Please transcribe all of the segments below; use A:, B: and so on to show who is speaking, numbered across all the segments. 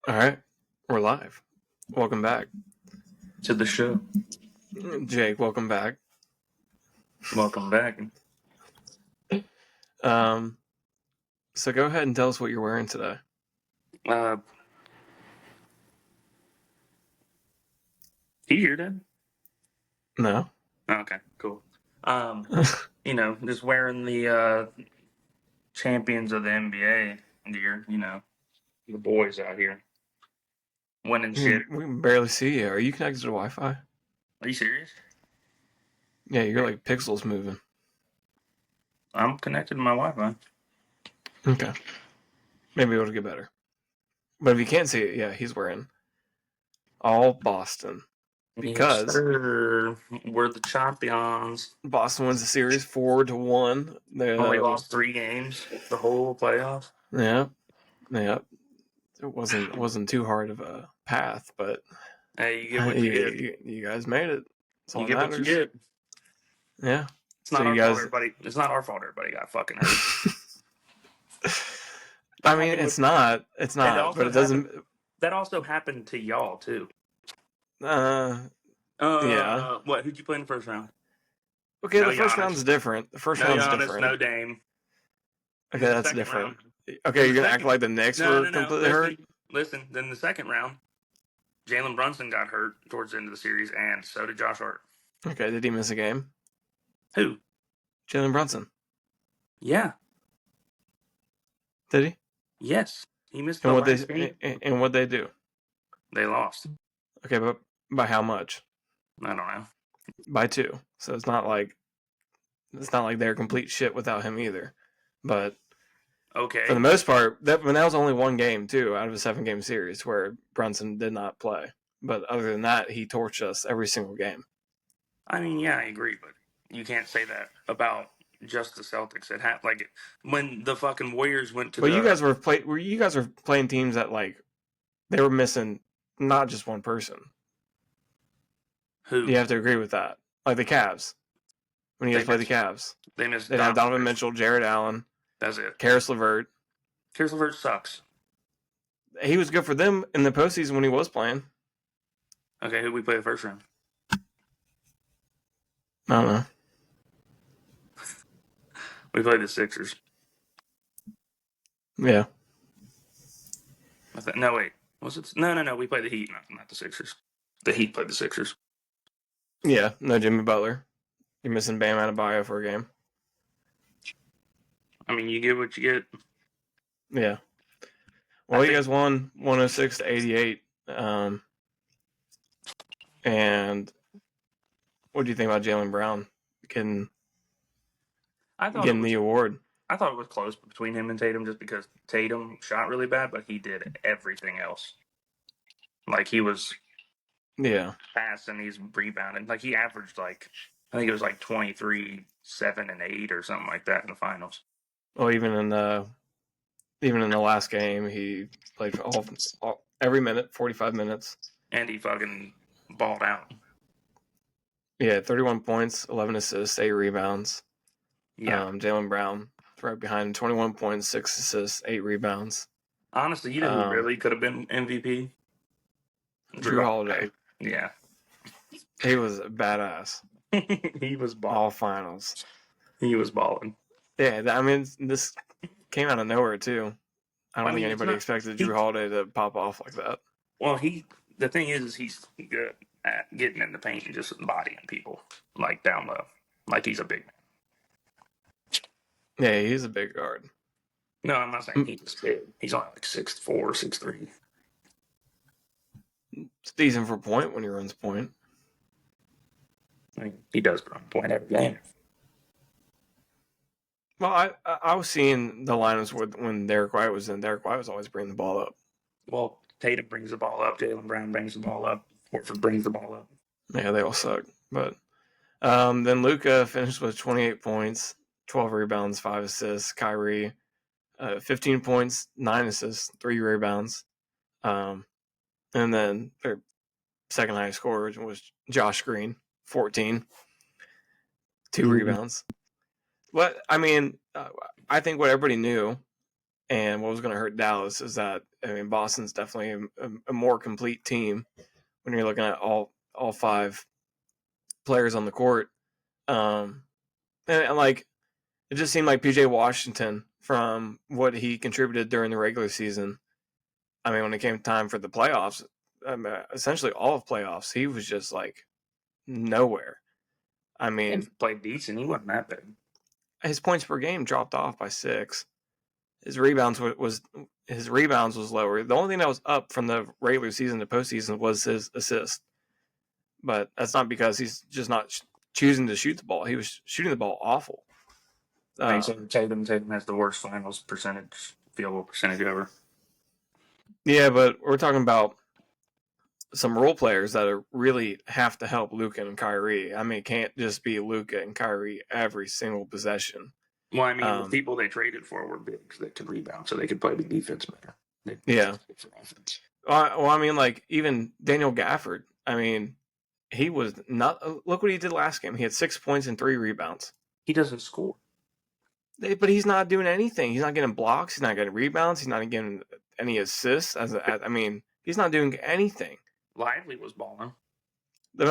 A: All right, we're live. Welcome back.
B: To the show.
A: Jake, welcome back.
B: Welcome back.
A: So go ahead and tell us what you're wearing today.
B: You hear that?
A: No?
B: Okay, cool. Just wearing the champions of the NBA gear, the boys out here. Winning shit.
A: We can barely see you. Are you connected to Wi-Fi?
B: Are you serious?
A: Yeah, you're like pixels moving.
B: I'm connected to my Wi-Fi.
A: Okay. Maybe it'll get better. But if you can't see it, yeah, he's wearing all Boston. Because
B: yes, sir. We're the champions.
A: Boston wins the series 4-1.
B: Only lost 3 games the whole playoffs.
A: Yeah. It wasn't too hard of a path, but
B: Hey, you get what you get.
A: You guys made it. That's all
B: You get
A: that
B: what you
A: matters.
B: get.
A: Yeah.
B: It's not our fault. It's not our fault. Everybody got fucking hurt.
A: I mean, it's not, but it doesn't.
B: That also happened to y'all too.
A: Yeah.
B: What? Who'd you play in the first round?
A: Okay, no, the first round's different. The first round's
B: Giannis,
A: different.
B: No Dame.
A: Okay, that's different. Okay, you're gonna act like the Knicks were completely hurt.
B: Listen, then the second round, Jalen Brunson got hurt towards the end of the series, and so did Josh Hart.
A: Okay, did he miss a game?
B: Who?
A: Jalen Brunson.
B: Yeah.
A: Did he?
B: Yes, he missed
A: the last game. And what'd they do?
B: They lost.
A: Okay, but by how much?
B: I don't know.
A: By 2. So it's not like they're complete shit without him either. But
B: okay,
A: for the most part, that was only one game too out of a 7-game series where Brunson did not play. But other than that, he torched us every single game.
B: I mean, yeah, I agree, but you can't say that about just the Celtics. It happened like when the fucking Warriors went to.
A: But you guys were playing teams that like they were missing not just one person.
B: Who?
A: You have to agree with that. Like the Cavs. When you guys played the Cavs,
B: they missed.
A: They'd have Donovan Mitchell, Jared Allen.
B: That's it.
A: Karis LeVert.
B: Karis LeVert sucks.
A: He was good for them in the postseason when he was playing.
B: Okay, who we play the first round?
A: I don't know.
B: We played the Sixers.
A: Yeah.
B: No, wait. Was it? No. We played the Heat, not the Sixers. The Heat played the Sixers.
A: Yeah, no Jimmy Butler. You're missing Bam Adebayo for a game.
B: I mean, you get what you get.
A: Yeah. Well, you guys won 106-88. And what do you think about Jaylen Brown getting the award?
B: I thought it was close between him and Tatum just because Tatum shot really bad, but he did everything else. Like, he was passing, he's rebounding. Like, he averaged, I think it was 23, 7, and 8 or something like that in the finals.
A: Well, even in the last game, he played for every minute, 45 minutes.
B: And he fucking balled out.
A: Yeah, 31 points, 11 assists, 8 rebounds.
B: Yeah.
A: Jaylen Brown right behind, 21 points, 6 assists, 8 rebounds.
B: Honestly, you know who really could have been MVP?
A: Drew Holiday.
B: Yeah.
A: He was badass.
B: He was balling.
A: All finals.
B: He was balling.
A: Yeah, I mean, this came out of nowhere, too. I don't think anybody expected Drew Holiday to pop off like that.
B: Well, the thing is he's good at getting in the paint and just bodying people, down low. He's a big man.
A: Yeah, he's a big guard.
B: No, I'm not saying he's big. He's only 6'4", 6'3".
A: It's decent for point when he runs point.
B: I mean, he does run point every game.
A: Well, I was seeing the lineups when Derek White was in. Derek White was always bringing the ball up.
B: Well, Tatum brings the ball up. Jaylen Brown brings the ball up. Horford brings the ball up.
A: Yeah, they all suck. But then Luka finished with 28 points, 12 rebounds, 5 assists. Kyrie, 15 points, 9 assists, 3 rebounds. And then their second highest scorer was Josh Green, 14, 2 rebounds. But I mean, I think what everybody knew And what was going to hurt Dallas is that, I mean, Boston's definitely a more complete team when you're looking at all 5 players on the court. And like, it just seemed like PJ Washington, from what he contributed during the regular season, I mean, when it came time for the playoffs, essentially all of playoffs, he was just like nowhere. I mean,
B: he played decent. He wasn't that bad.
A: His points per game dropped off by 6. His rebounds was lower. The only thing that was up from the regular season to postseason was his assist. But that's not because he's just not choosing to shoot the ball. He was shooting the ball awful.
B: Tatum has the worst field goal percentage ever.
A: Yeah, but we're talking about some role players that really have to help Luka and Kyrie. I mean, it can't just be Luka and Kyrie every single possession.
B: Well, I mean, the people they traded for were bigs that could rebound, so they could play the defense better.
A: Yeah. Well, I mean, like, even Daniel Gafford, I mean, he was not. Look what he did last game. He had 6 points and 3 rebounds.
B: He doesn't score.
A: But he's not doing anything. He's not getting blocks. He's not getting rebounds. He's not getting any assists. I mean, he's not doing anything.
B: Lively was balling.
A: The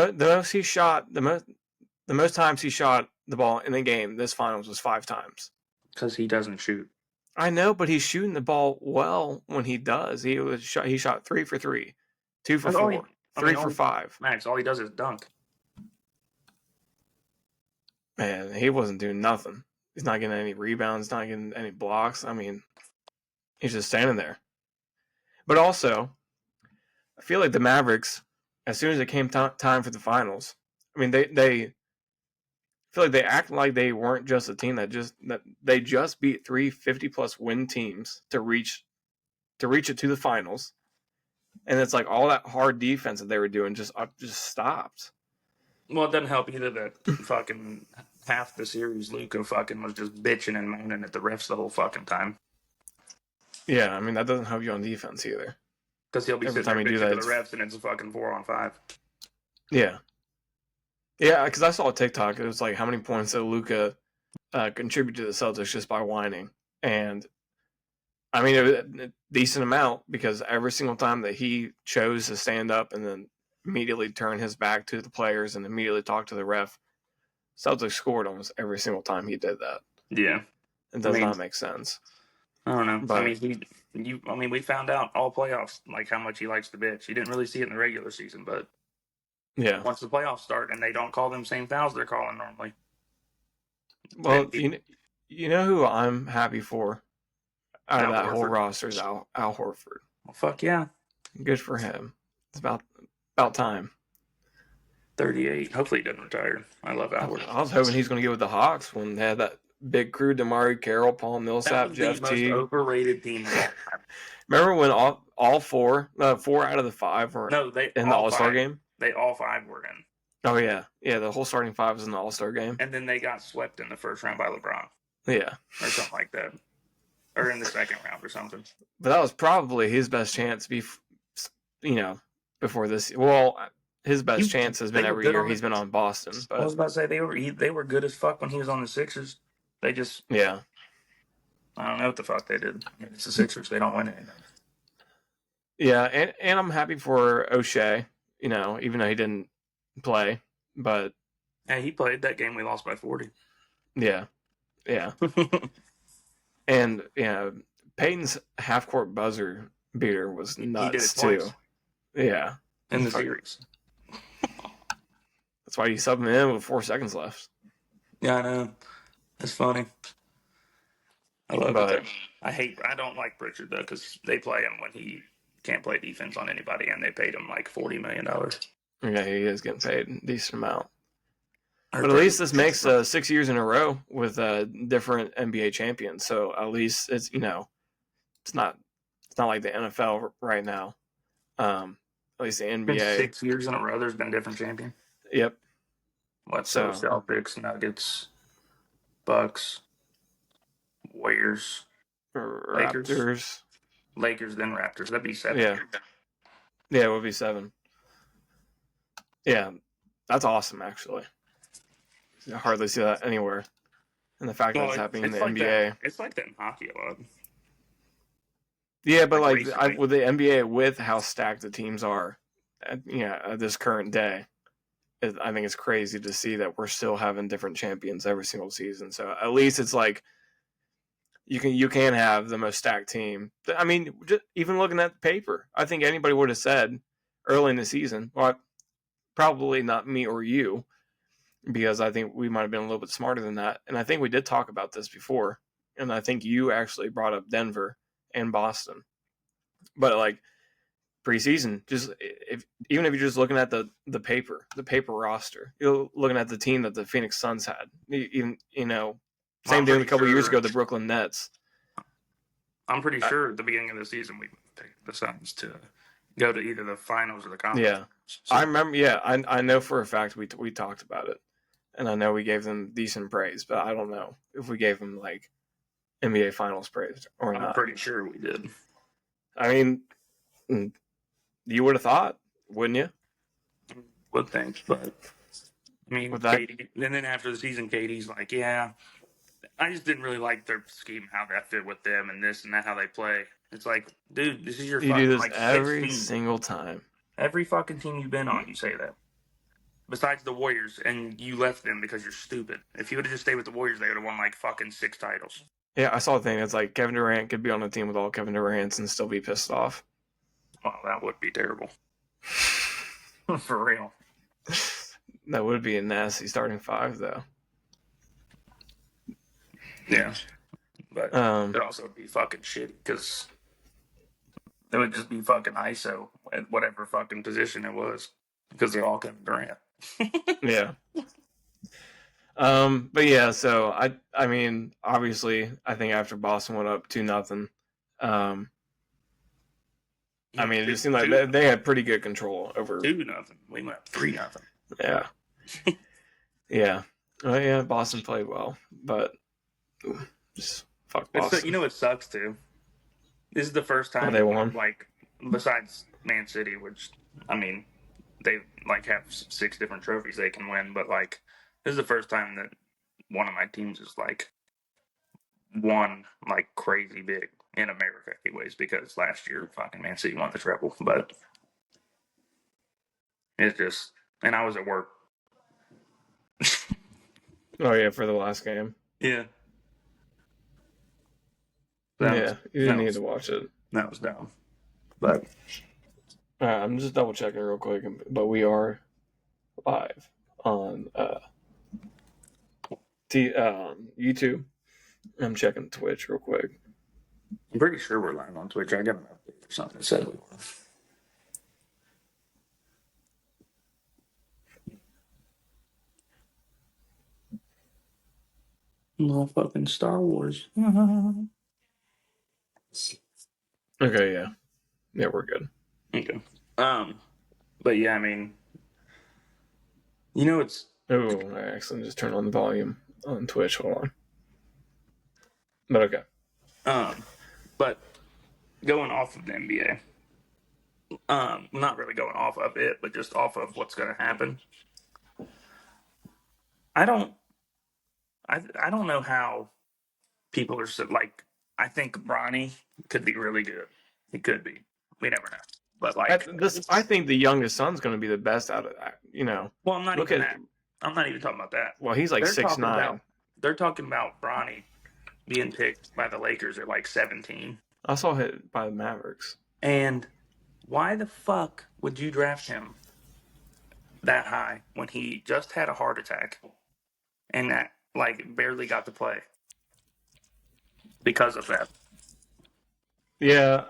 A: most times he shot the ball in the game this finals was 5 times.
B: Because he doesn't shoot.
A: I know, but he's shooting the ball well when he does. He shot 3 for 3, 2 for 4, 3 for 5.
B: Max, all he does is dunk.
A: Man, he wasn't doing nothing. He's not getting any rebounds, not getting any blocks. I mean, he's just standing there. But also, I feel like the Mavericks, as soon as it came time for the finals, I mean, they feel like they act like they weren't just a team that they just beat 3 50-plus win teams to reach it to the finals, and it's like all that hard defense that they were doing just stopped.
B: Well, it doesn't help either that fucking half the series Luka fucking was just bitching and moaning at the refs the whole fucking time.
A: Yeah, I mean, that doesn't help you on defense either.
B: Because he'll be
A: every
B: sitting
A: time
B: there
A: you do
B: bitching
A: that,
B: to the refs and it's a fucking 4-on-5.
A: Yeah. Yeah, because I saw a TikTok. It was like how many points that Luka contributed to the Celtics just by whining. And, I mean, it was a decent amount because every single time that he chose to stand up and then immediately turn his back to the players and immediately talk to the ref, Celtics scored almost every single time he did that.
B: Yeah.
A: It does not make sense.
B: I don't know.
A: But,
B: I mean, we found out all playoffs like how much he likes to bitch. You didn't really see it in the regular season, but
A: yeah,
B: once the playoffs start and they don't call them same fouls they're calling normally.
A: Well, you know who I'm happy for out of that whole roster is Al Horford.
B: Well, fuck yeah.
A: Good for him. It's about time.
B: 38. Hopefully he doesn't retire. I love Al Horford.
A: I was hoping he's going to get with the Hawks when they had that big crew: Damari Carroll, Paul Millsap, Jeff Teague.
B: Most overrated team.
A: Remember when all 4 out of the 5 were in the All-Star game?
B: They all 5 were in.
A: Oh yeah, the whole starting 5 was in the All-Star game,
B: and then they got swept in the first round by LeBron.
A: Yeah,
B: or something like that, or in the second round or something.
A: But that was probably his best chance. Before this, well, his best chance has been every year he's been on Boston. But
B: I was about to say they were good as fuck when he was on the Sixers. They just
A: I
B: don't know what the fuck they did. It's the Sixers. They don't win anything.
A: Yeah, and I'm happy for O'Shea. Even though he didn't play, but
B: he played that game. We lost by 40.
A: Yeah. And Peyton's half court buzzer beater was nuts too.
B: Twice.
A: Yeah,
B: in the series.
A: That's why you sub him in with 4 seconds left.
B: Yeah, I know. It's funny. I love it. I don't like Pritchard though because they play him when he can't play defense on anybody, and they paid him like $40 million.
A: Yeah, he is getting paid a decent amount. But at least this makes 6 years in a row with different NBA champions. So at least it's it's not like the NFL right now. At least the NBA.
B: 6 years in a row, there's been a different champion.
A: Yep.
B: Celtics, Nuggets, Bucks, Warriors,
A: Raptors,
B: then Raptors. That'd be 7.
A: Yeah, it would be 7. Yeah, that's awesome. Actually, I hardly see that anywhere. And the fact that it's happening in the NBA.
B: It's like that in hockey a lot.
A: Yeah, but
B: Like
A: with the NBA, with how stacked the teams are, at this current day, I think it's crazy to see that we're still having different champions every single season. So at least it's like you can have the most stacked team. I mean, just even looking at the paper, I think anybody would have said early in the season, well, probably not me or you, because I think we might have been a little bit smarter than that. And I think we did talk about this before, and I think you actually brought up Denver and Boston. But like preseason, just even if you're just looking at the paper roster, you're looking at the team that the Phoenix Suns had. Even same thing a couple years ago, the Brooklyn Nets.
B: I'm pretty sure at the beginning of the season we picked the Suns to go to either the finals or the conference.
A: Yeah, so, I remember. Yeah, I know for a fact we talked about it, and I know we gave them decent praise, but I don't know if we gave them like NBA Finals praise or not.
B: I'm pretty sure we did.
A: I mean, you would have thought, wouldn't you?
B: Would think, but I mean, KD, and then after the season, KD's like, yeah, I just didn't really like their scheme, how that fit with them, and this and that, how they play. It's like, dude, this is your fucking,
A: do this
B: like,
A: every single time.
B: Every fucking team you've been on, you say that. Besides the Warriors, and you left them because you're stupid. If you would have just stayed with the Warriors, they would have won like fucking 6 titles.
A: Yeah, I saw a thing. It's like Kevin Durant could be on a team with all Kevin Durants and still be pissed off.
B: Well, that would be terrible. For real.
A: That would be a nasty starting 5, though.
B: Yeah. But it'd also be fucking shitty because it would just be fucking ISO at whatever fucking position it was because they're all Kevin Durant.
A: Yeah. But yeah, so I mean, obviously, I think after Boston went up 2-0, I mean, it just seemed like they had pretty good control over
B: 2-0. We went up 3-0.
A: Yeah. Yeah. Well, yeah, Boston played well, but just fuck Boston.
B: You know what sucks too? This is the first time
A: they won.
B: Like, besides Man City, which I mean, they like have 6 different trophies they can win, but like, this is the first time that one of my teams is like won like crazy big in America, anyways. Because last year, fucking Man City won the treble, but it's just, and I was at work.
A: Oh yeah, for the last game.
B: Yeah.
A: Yeah, you didn't need to watch it.
B: That was dumb. But
A: I'm just double checking real quick, but we are live on YouTube. I'm checking Twitch real quick.
B: I'm pretty sure we're live on Twitch. I got an update or something that said we were. No fucking Star Wars.
A: Okay, yeah. Yeah, we're good.
B: Okay. But yeah, I mean, it's.
A: Oh, I accidentally just turned on the volume on Twitch. Hold on. But okay.
B: But going off of the NBA, not really going off of it, but just off of what's going to happen. I don't know how people are so, like. I think Bronny could be really good. He could be. We never know. But like
A: I think the youngest son's going to be the best out of that.
B: Well, I'm not even talking about that.
A: Well, he's like 6'9".
B: They're talking about Bronny being picked by the Lakers at like 17.
A: I saw hit by the Mavericks.
B: And why the fuck would you draft him that high when he just had a heart attack and that like barely got to play because of that?
A: Yeah,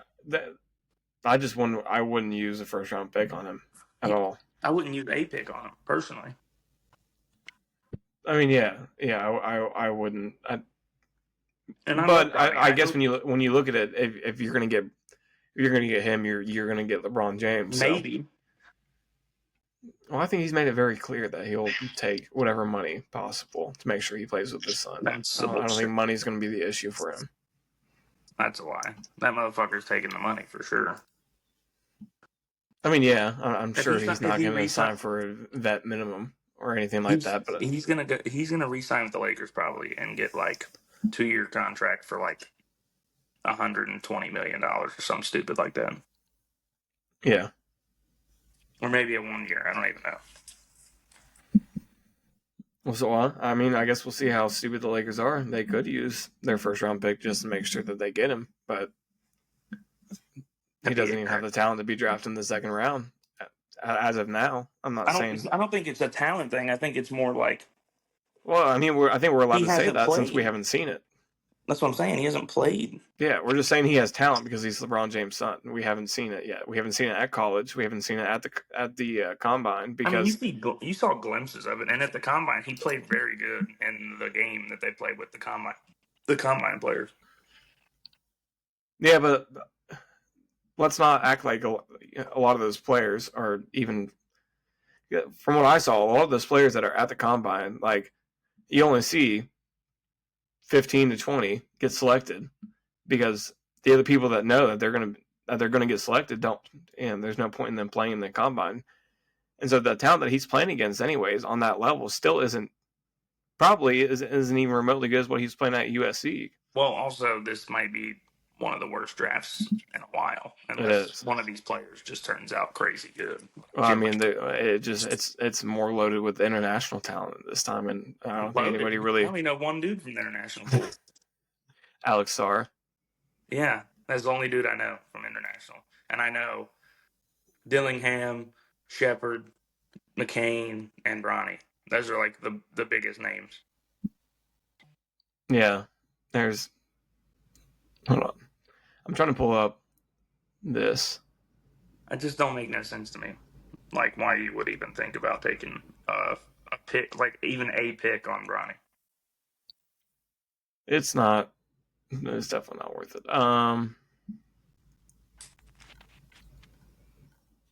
A: I just wouldn't. I wouldn't use a first round pick on him at all.
B: I wouldn't use a pick on him personally.
A: I mean, yeah, I wouldn't.
B: But
A: I guess when you look at it, if you're gonna get him, you're gonna get LeBron James.
B: Maybe.
A: So. Well, I think he's made it very clear that he'll take whatever money possible to make sure he plays with his son. I don't think money's gonna be the issue for him.
B: That's a lie. That motherfucker's taking the money for sure.
A: I mean, yeah, I'm sure he's not going to sign for a vet minimum or anything like that. But
B: he's gonna re-sign with the Lakers probably and get like 2-year contract for like $120 million or something stupid like that.
A: Yeah.
B: Or maybe a 1 year. I don't even know.
A: Well, so I mean, I guess we'll see how stupid the Lakers are. They could use their first round pick just to make sure that they get him, but he doesn't even have the talent to be drafted in the second round as of now. I'm not saying.
B: I don't think it's a talent thing. I think it's more like.
A: Well, I mean, I think we're allowed
B: He
A: to say
B: hasn't
A: that since we
B: played.
A: haven't seen it.
B: That's what I'm saying. He hasn't played.
A: Yeah, we're just saying he has talent because he's LeBron James' son. We haven't seen it yet. We haven't seen it at college. We haven't seen it at the combine because
B: you saw glimpses of it, and at the combine, he played very good in the game that they played with the combine players.
A: Yeah, but let's not act like a lot of those players are even. From what I saw, a lot of those players that are at the combine, like you only see 15 to 20 get selected because the other people that know that they're gonna get selected don't, and there's no point in them playing in the combine. And so the talent that he's playing against, anyways, on that level, still isn't even remotely good as what he's playing at USC.
B: Well, also this might be one of the worst drafts in a while, unless one of these players just turns out crazy good.
A: Well, I mean, it's more loaded with international talent this time, and I don't think anybody really.
B: I only know one dude from the international pool.
A: Alex Sarr.
B: Yeah, that's the only dude I know from international, and I know Dillingham, Shepard, McCain, and Bronny. Those are like the biggest names.
A: Yeah, there's. Hold on, I'm trying to pull up this.
B: It just don't make no sense to me. Like why you would even think about taking a pick, like even a pick on Bronny.
A: It's not. It's definitely not worth it.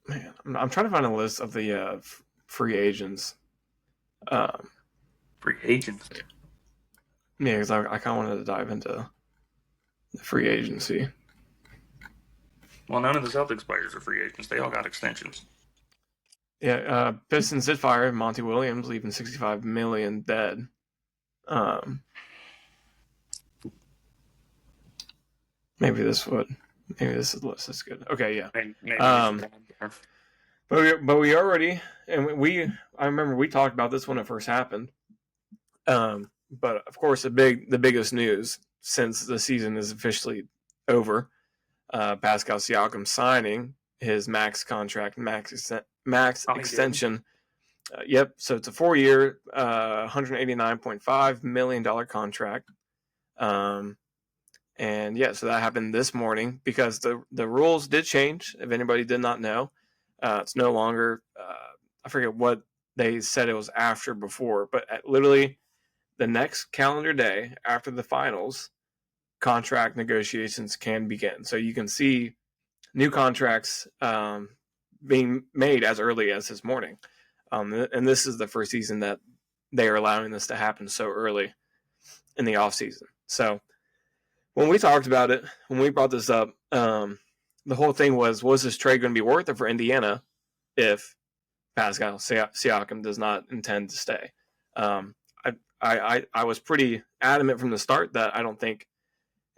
A: Man, I'm trying to find a list of the free agents.
B: Free agents.
A: Yeah, because I kind of wanted to dive into the free agency.
B: Well, none of the Celtics players are free agents. They all got extensions.
A: Yeah, Pistons did fire Monty Williams, leaving $65 million dead. Maybe this list is good. Okay, yeah.
B: Maybe
A: but we already, and I remember we talked about this when it first happened. But of course, the biggest news since the season is officially over, Pascal Siakam signing his max contract, max extension. Yep. So it's a 4-year, $189.5 million contract. And yeah, so that happened this morning because the rules did change. If anybody did not know, it's no longer, I forget what they said it was after before, but literally the next calendar day after the finals, contract negotiations can begin. So you can see new contracts being made as early as this morning. And this is the first season that they are allowing this to happen so early in the offseason. So when we talked about it, when we brought this up, the whole thing was this trade going to be worth it for Indiana if Pascal Siakam does not intend to stay? I was pretty adamant from the start that I don't think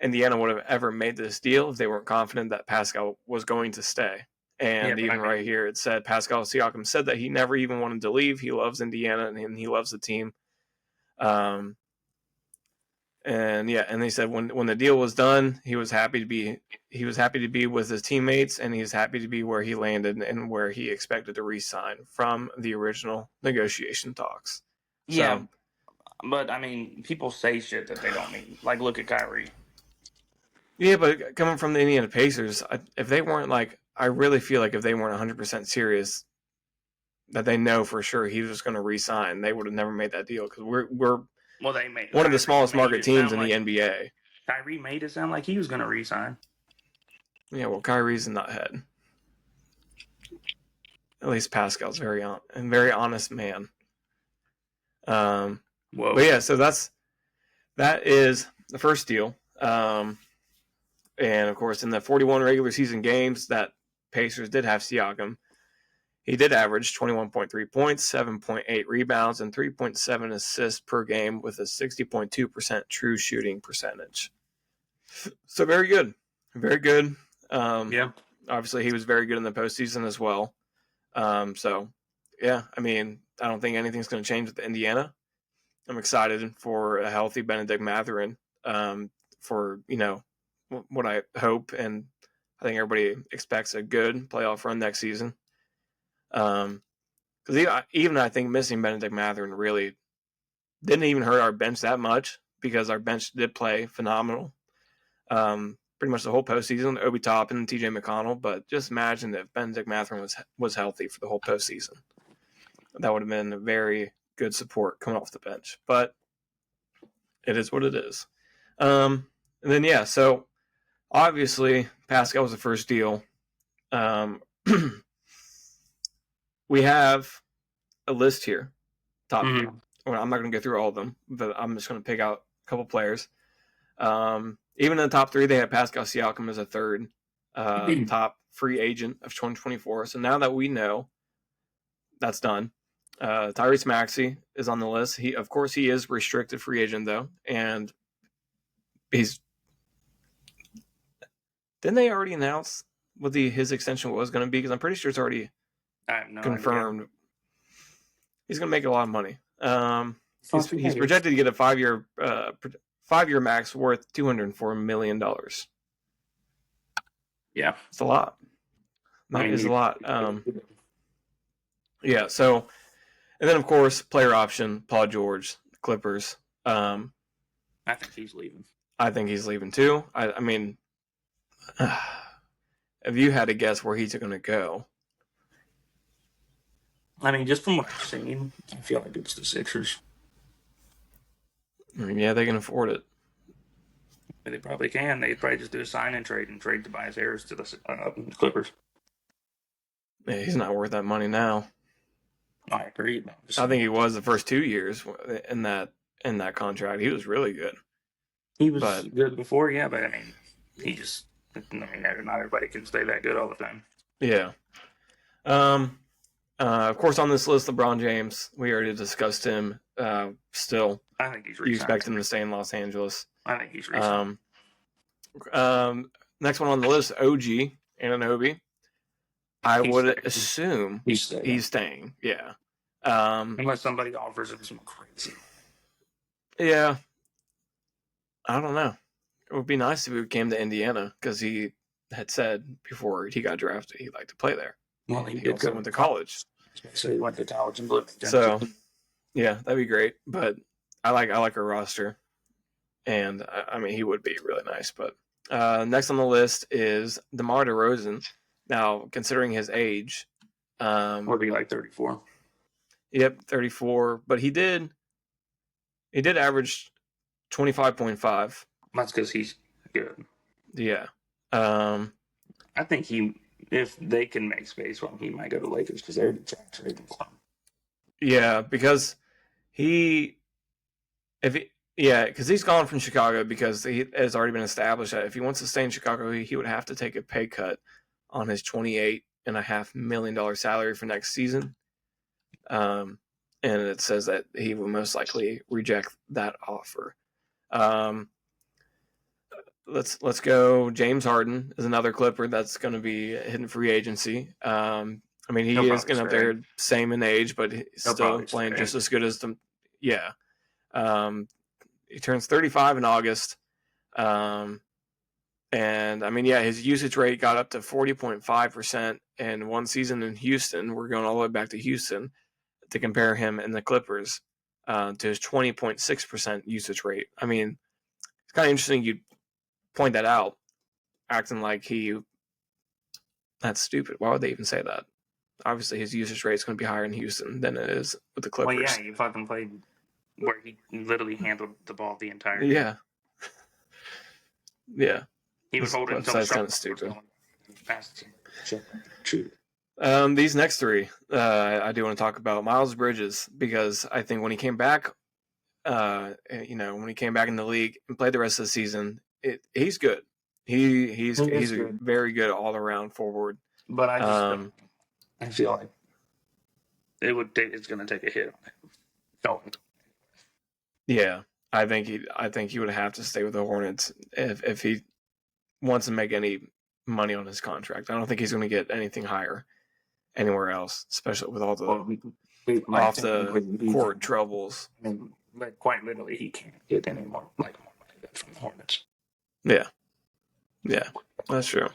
A: Indiana would have ever made this deal if they weren't confident that Pascal was going to stay. And right here, it said Pascal Siakam said that he never even wanted to leave. He loves Indiana and he loves the team. And they said when the deal was done, he was happy to be with his teammates, and he's happy to be where he landed and where he expected to re-sign from the original negotiation talks.
B: Yeah, so, but I mean, people say shit that they don't mean. Like, look at Kyrie.
A: Yeah, but coming from the Indiana Pacers, if they weren't I really feel like if they weren't 100% serious, that they know for sure he was just going to re-sign, they would have never made that deal because we're
B: they made
A: one of the smallest market teams in the NBA.
B: Kyrie made it sound like he was going to re-sign.
A: Yeah, well, Kyrie's a nuthead. At least Pascal's very honest man. Whoa. But yeah, so that is the first deal. And of course, in the 41 regular season games that Pacers did have Siakam, he did average 21.3 points, 7.8 rebounds, and 3.7 assists per game with a 60.2% true shooting percentage. So very good. Very good.
B: Yeah.
A: Obviously, he was very good in the postseason as well. So, yeah, I mean, I don't think anything's going to change with Indiana. I'm excited for a healthy Benedict Mathurin for, what I hope, and I think everybody expects a good playoff run next season. Because even I think missing Benedict Mathurin really didn't even hurt our bench that much, because our bench did play phenomenal. Pretty much the whole postseason, Obi Toppin and TJ McConnell. But just imagine if Benedict Mathurin was healthy for the whole postseason. That would have been a very good support coming off the bench. But it is what it is. And then, yeah, so obviously Pascal was the first deal. We have a list here. Top. Mm-hmm. Well, I'm not going to go through all of them, but I'm just going to pick out a couple players. Even in the top three, they have Pascal Siakam as a third top free agent of 2024. So now that we know that's done, Tyrese Maxey is on the list. He is restricted free agent though, and didn't they already announce what his extension was going to be? Because I'm pretty sure it's already confirmed. Idea. He's going to make a lot of money. He's projected to get a 5-year max worth $204 million.
B: Yeah,
A: it's a lot. That is a lot. Yeah. So, and then of course, player option, Paul George, Clippers.
B: I think he's leaving.
A: I think he's leaving too. I mean, if you had to guess where he's going to go.
B: I mean, just from what I've seen, I feel like it's the Sixers.
A: I mean, yeah, they can afford it.
B: They probably can. They'd probably just do a sign and trade Tobias Harris to the Clippers.
A: Yeah, he's not worth that money now.
B: I agree.
A: I think he was the first 2 years in that contract. He was really good.
B: He was good before, yeah, but I mean, not everybody can stay that good all the time.
A: Yeah. Of course, on this list, LeBron James. We already discussed him. Still,
B: I think he's.
A: You expect him to stay in Los Angeles?
B: I think he's.
A: Next one on the list, OG Anunoby. I would assume he's staying. Yeah.
B: Unless somebody offers him some crazy.
A: Yeah. I don't know. It would be nice if he came to Indiana, because he had said before he got drafted he'd like to play there.
B: Well, he
A: also went to college.
B: So he went to college in Bloomington.
A: So, yeah, that'd be great. But I like our roster, and I mean, he would be really nice. But next on the list is DeMar DeRozan. Now, considering his age,
B: would be like 34.
A: Yep, 34. But he did average 25.5.
B: That's because he's good.
A: Yeah.
B: I think if they can make space for him, he might go to Lakers, because they're trading for him.
A: Yeah, because because he's gone from Chicago, because he has already been established that if he wants to stay in Chicago, he would have to take a pay cut on his $28.5 million salary for next season. And it says that he will most likely reject that offer. Let's go. James Harden is another Clipper that's going to be hitting free agency. I mean, he is getting up there, same in age, but he's still playing just as good as them. Yeah. He turns 35 in August. And I mean, yeah, his usage rate got up to 40.5% in one season in Houston. We're going all the way back to Houston to compare him and the Clippers to his 20.6% usage rate. I mean, it's kind of interesting you point that out, acting like that's stupid. Why would they even say that? Obviously, his usage rate is going to be higher in Houston than it is with the Clippers.
B: Well, yeah, you fucking played where he literally handled the ball the entire game.
A: Yeah. Yeah.
B: He was holding
A: himself. That's kind of stupid.
B: True.
A: These next three, I do want to talk about. Miles Bridges, because I think when he came back, when he came back in the league and played the rest of the season, he's good. He's a very good all around forward.
B: But I feel like it's going to take a hit on him.
A: Yeah, I think he would have to stay with the Hornets if he wants to make any money on his contract. I don't think he's going to get anything higher anywhere else, especially with all the off the court troubles.
B: I mean, like quite literally, he can't get any more money from the Hornets.
A: Yeah, that's true.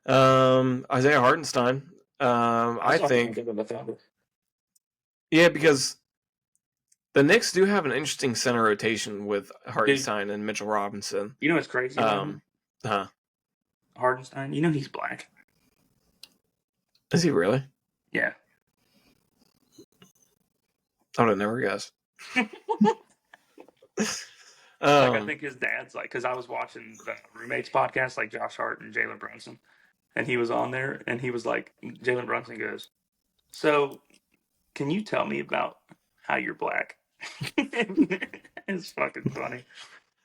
A: Isaiah Hartenstein. I think. Yeah, because the Knicks do have an interesting center rotation with Hartenstein and Mitchell Robinson.
B: You know what's crazy? Hartenstein. You know he's black.
A: Is he really?
B: Yeah.
A: I would have never guessed.
B: I think his dad's because I was watching the Roommates podcast, like Josh Hart and Jalen Brunson, and he was on there, and he was like, Jalen Brunson goes, "So, can you tell me about how you're black?" It's fucking funny.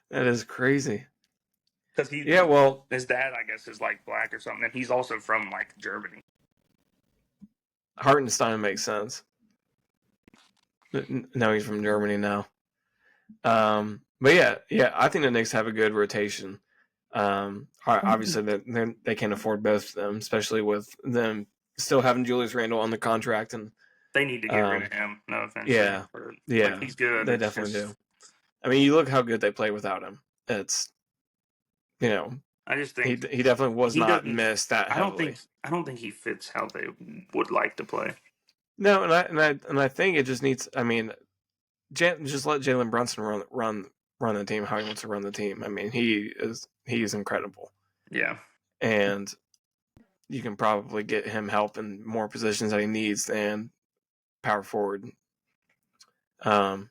A: That is crazy.
B: Because his dad, I guess, is like black or something, and he's also from like Germany.
A: Hartenstein makes sense. No, he's from Germany now. But yeah, I think the Knicks have a good rotation. Obviously, they can't afford both of them, especially with them still having Julius Randle on the contract, and
B: they need to get rid of him. No offense.
A: Yeah,
B: he's good.
A: They definitely do. I mean, you look how good they play without him. It's
B: I just think
A: he definitely was not missed that heavily.
B: I don't think he fits how they would like to play.
A: No, and I think it just needs. I mean, just let Jalen Brunson run the team how he wants to run the team. I mean, he is incredible.
B: Yeah,
A: and you can probably get him help in more positions that he needs than power forward. But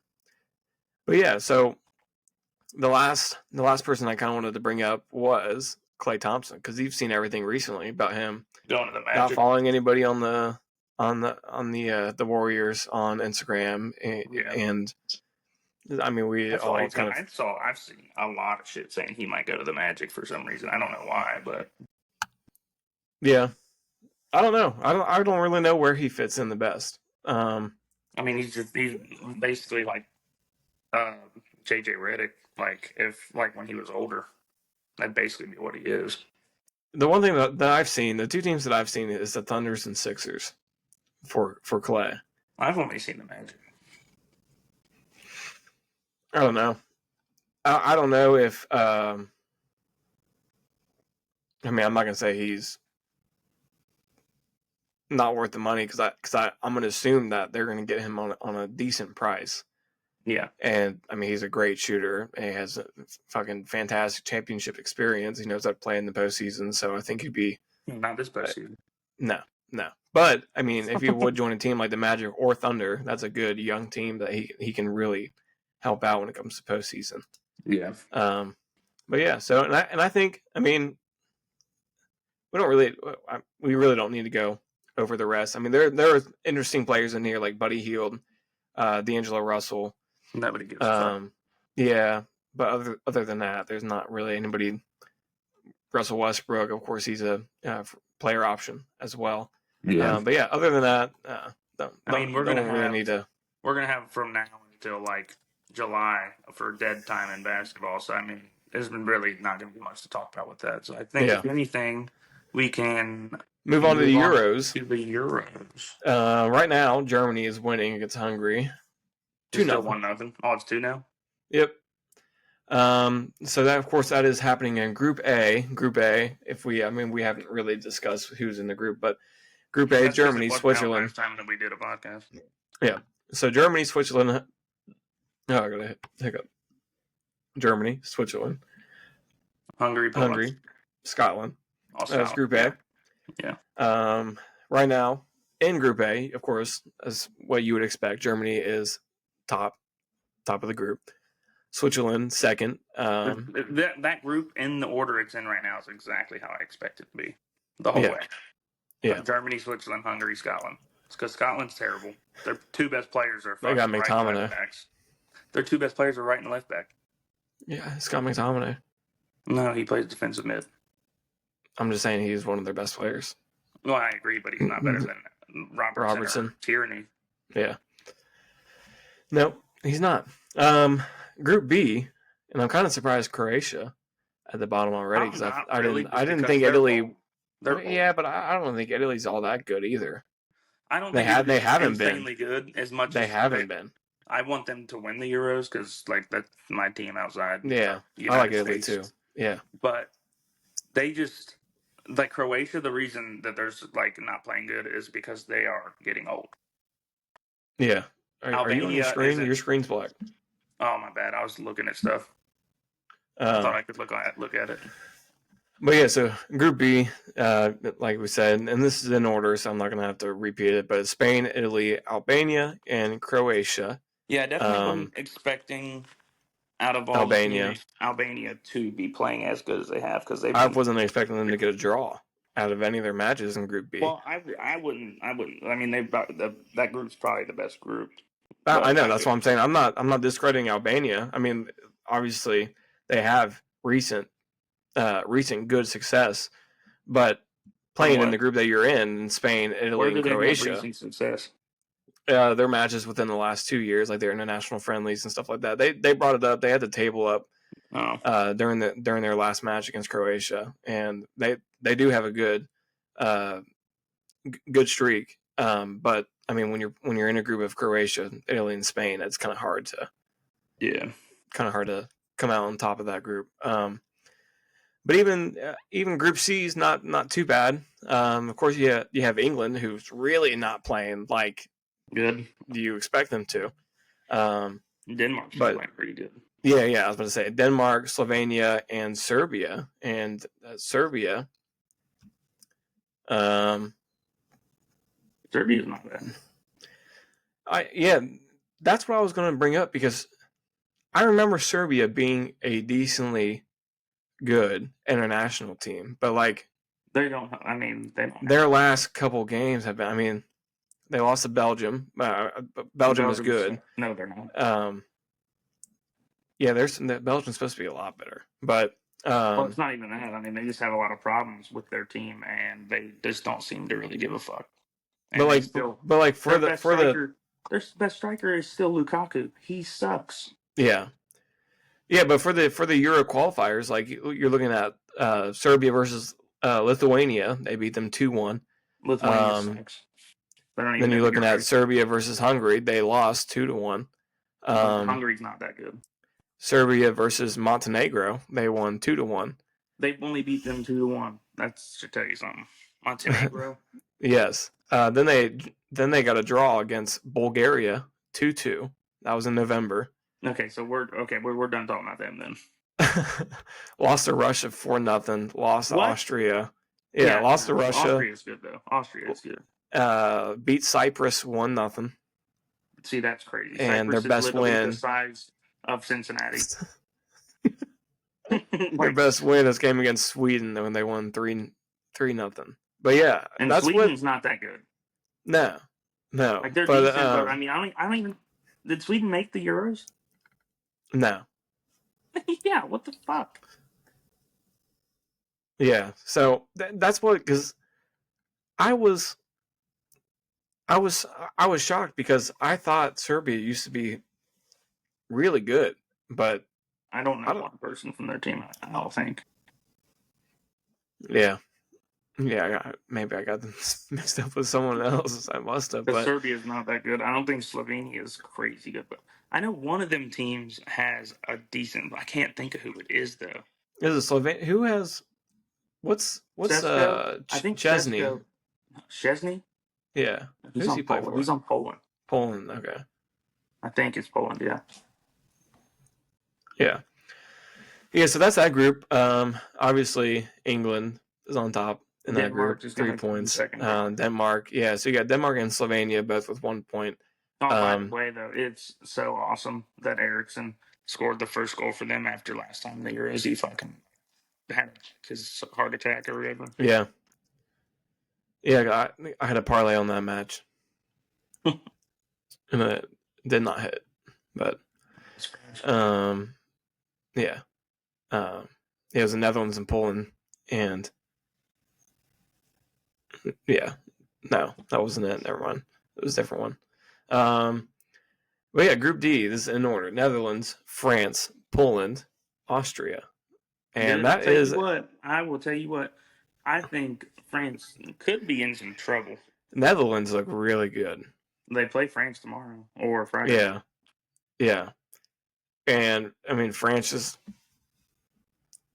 A: yeah, so the last person I kind of wanted to bring up was Klay Thompson, because you've seen everything recently about him
B: going to the Magic,
A: not following anybody on the Warriors on Instagram, and I mean
B: I've seen a lot of shit saying he might go to the Magic for some reason. I don't know why, but
A: yeah, I don't know. I don't really know where he fits in the best.
B: I mean, he's basically like JJ Redick, like when he was older. That'd basically be what he is.
A: The one thing that I've seen, the two teams that I've seen is the Thunders and Sixers for Klay.
B: I've only seen the Magic.
A: I don't know. I don't know if. I mean, I'm not gonna say he's not worth the money because I'm gonna assume that they're gonna get him on a decent price.
B: Yeah,
A: and I mean he's a great shooter and he has a fucking fantastic championship experience. He knows how to play in the postseason, so I think he'd be
B: not this postseason.
A: No. But I mean, if he would join a team like the Magic or Thunder, that's a good young team that he can really help out when it comes to postseason.
B: Yeah.
A: But yeah, so and I think, I mean, we really don't need to go over the rest. I mean, there are interesting players in here like Buddy Hield, D'Angelo Russell.
B: Nobody gives a fuck.
A: Yeah, but other than that, there's not really anybody. Russell Westbrook, of course, he's a player option as well.
B: Yeah,
A: but yeah, other than that,
B: we're gonna have from now until like July for dead time in basketball. So I mean, there's been really not gonna be much to talk about with that. So I think if anything, we can
A: move on to the Euros. Right now, Germany is winning against Hungary.
B: 2-0. 1-0. Oh, it's 2 now.
A: Yep. So that, of course, that is happening in Group A. We haven't really discussed who's in the group, but Group A, Germany, Switzerland.
B: Last time that we did a podcast.
A: Yeah. So Germany, Switzerland. Oh, I got a hiccup. Germany, Switzerland, Hungary, Scotland. That's Group A.
B: Yeah.
A: Right now in Group A, of course, as what you would expect, Germany is top of the group. Switzerland second.
B: That group in the order it's in right now is exactly how I expect it to be the whole way.
A: Yeah.
B: Germany, Switzerland, Hungary, Scotland. It's because Scotland's terrible. Their two best players are
A: they got
B: right and left backs. Their two best players are right and left back.
A: Yeah, it's got McTominay.
B: No, he plays defensive mid.
A: I'm just saying he's one of their best players.
B: Well, I agree, but he's not better than Robertson. Tierney.
A: Yeah. No, he's not. Group B, and I'm kind of surprised Croatia at the bottom already because I didn't think Italy. Yeah, but I don't think Italy's all that good either.
B: I don't think
A: they
B: Italy's
A: haven't
B: insanely
A: been
B: good as much
A: they
B: as
A: haven't been.
B: I want them to win the Euros because like that's my team outside.
A: Yeah,
B: United
A: I like Italy
B: States.
A: too. Yeah,
B: But they just like Croatia. The reason that they're like not playing good is because they are getting old.
A: Yeah. Are you on your screen? Your screen's black.
B: Oh my bad. I was looking at stuff. I thought I could look at it.
A: But yeah, so Group B, like we said, and this is in order, so I'm not going to have to repeat it. But it's Spain, Italy, Albania, and Croatia.
B: Yeah, definitely wasn't expecting out of all the teams, Albania to be playing as good as they have because
A: I wasn't expecting them to get a draw out of any of their matches in Group B.
B: Well, I wouldn't. I mean, that group's probably the best group.
A: I know, that's what I'm saying. I'm not discrediting Albania. I mean, obviously they have recent good success, but playing in the group that you're in Spain, Italy, and Croatia.
B: They have recent success?
A: Their matches within the last 2 years, like their international friendlies and stuff like that. They brought it up. They had the table up during their last match against Croatia, and they do have a good streak. But I mean, when you're in a group of Croatia, Italy, and Spain, it's kind of hard to come out on top of that group. But even Group C is not too bad. Of course, you have England, who's really not playing like
B: good.
A: Do you expect them to?
B: Denmark's playing pretty good.
A: Yeah. I was going to say Denmark, Slovenia, and Serbia. And Serbia.
B: Serbia's not bad.
A: That's what I was going to bring up because I remember Serbia being a decently good international team, but like
B: they don't. I mean,
A: their last couple games have been. I mean, they lost to Belgium. Belgium is good.
B: No, they're not.
A: Belgium's supposed to be a lot better, but
B: well, it's not even that. I mean, they just have a lot of problems with their team, and they just don't seem to really give a fuck. And their best striker is still Lukaku. He sucks.
A: Yeah, but for the Euro qualifiers, like you're looking at Serbia versus Lithuania, they beat them 2-1.
B: Lithuania sucks.
A: Then you're looking at Serbia versus Hungary, they lost 2-1.
B: Hungary's not that good.
A: Serbia versus Montenegro, they won 2-1.
B: They've only beat them 2-1. That should tell you something. Montenegro.
A: Yes. Then they got a draw against Bulgaria 2-2. That was in November.
B: Okay, so we're done talking about them then.
A: Lost to Russia 4-0. Lost to Austria. Yeah, lost to Russia.
B: Austria's good though. Austria is good.
A: Beat Cyprus 1-0.
B: See, that's crazy.
A: And
B: Cyprus
A: their best win,
B: the size of Cincinnati.
A: Their best win is game against Sweden when they won 3-0. But yeah,
B: and Sweden's not that good.
A: No.
B: Like they're decent, but I mean, I don't even. Did Sweden make the Euros?
A: No.
B: Yeah. What the fuck?
A: Yeah. So that's what, because I was shocked because I thought Serbia used to be really good, but
B: I don't know one person from their team. I don't think.
A: Yeah, maybe I got them mixed up with someone else. I must have. But
B: Serbia's not that good. I don't think Slovenia is crazy good, but I know one of them teams has a decent. I can't think of who it is though.
A: Is it Slovenia? Who has? What's
B: I think
A: Chesney?
B: Chesney?
A: Yeah.
B: Who's he play for? He's on Poland.
A: Poland. Okay.
B: I think it's Poland. Yeah.
A: Yeah. Yeah. So that's that group. Obviously England is on top in that group, 3 points. Denmark. Yeah. So you got Denmark and Slovenia both with 1 point.
B: Oh, by the way, though, it's so awesome that Eriksson scored the first goal for them after last time the Euros. He fucking had his heart attack or whatever.
A: Yeah. Yeah, I had a parlay on that match. And it did not hit. But yeah. It was the Netherlands and Poland, and yeah. No, that wasn't it. Never mind. It was a different one. But Well, yeah, Group D. This is in order: Netherlands, France, Poland, Austria, and that is.
B: I will tell you what. I think France could be in some trouble.
A: Netherlands look really good.
B: They play France tomorrow or Friday.
A: Yeah, yeah, and I mean France is.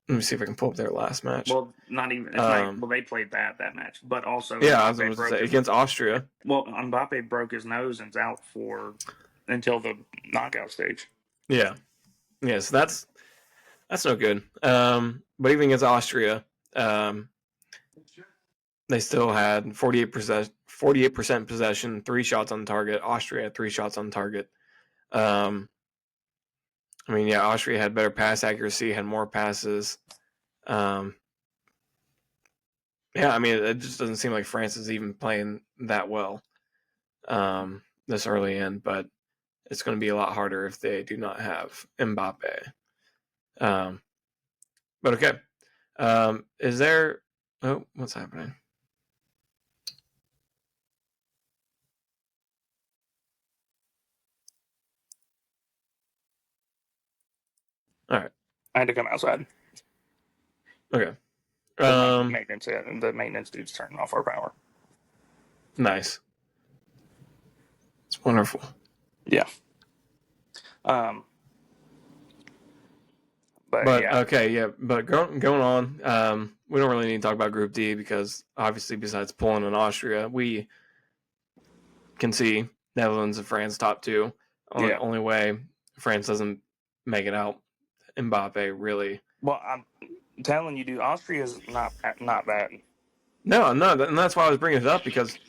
A: Let me see if I can pull up their last match.
B: Well, not even. It's not, well, they played that match, but also
A: I was going to say against Austria.
B: Well, Mbappe broke his nose and's out until the knockout stage.
A: Yeah, so that's no good. But even against Austria, they still had 48% possession, 3 shots on target. Austria had 3 shots on target. I mean, yeah, Austria had better pass accuracy, had more passes. Yeah, I mean, it just doesn't seem like France is even playing that well this early in, but it's going to be a lot harder if they do not have Mbappe. But okay. Is there... Oh, what's happening? All right.
B: I had to come outside.
A: Okay.
B: The maintenance dude's turning off our power.
A: Nice. It's wonderful.
B: Yeah.
A: But yeah. Okay, yeah. But going on, we don't really need to talk about Group D because obviously, besides Poland and Austria, we can see Netherlands and France top 2. Only way France doesn't make it out, Mbappe really.
B: Well, I'm telling you, dude, Austria is not bad.
A: No, and that's why I was bringing it up because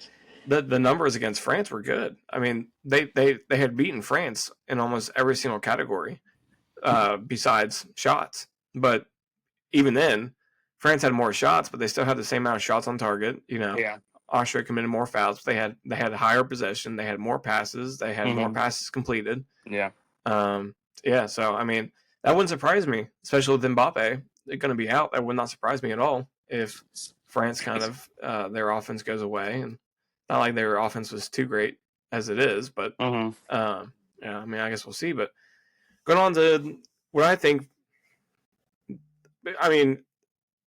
A: the numbers against France were good. I mean, they had beaten France in almost every single category, besides shots. But even then, France had more shots, but they still had the same amount of shots on target. You know, Austria committed more fouls. But they had higher possession. They had more passes. They had more passes completed.
B: Yeah.
A: Yeah. So I mean, that wouldn't surprise me, especially with Mbappe going to be out. That would not surprise me at all if France kind of their offense goes away, and not like their offense was too great as it is, but yeah, I mean, I guess we'll see. But going on to what I think, I mean,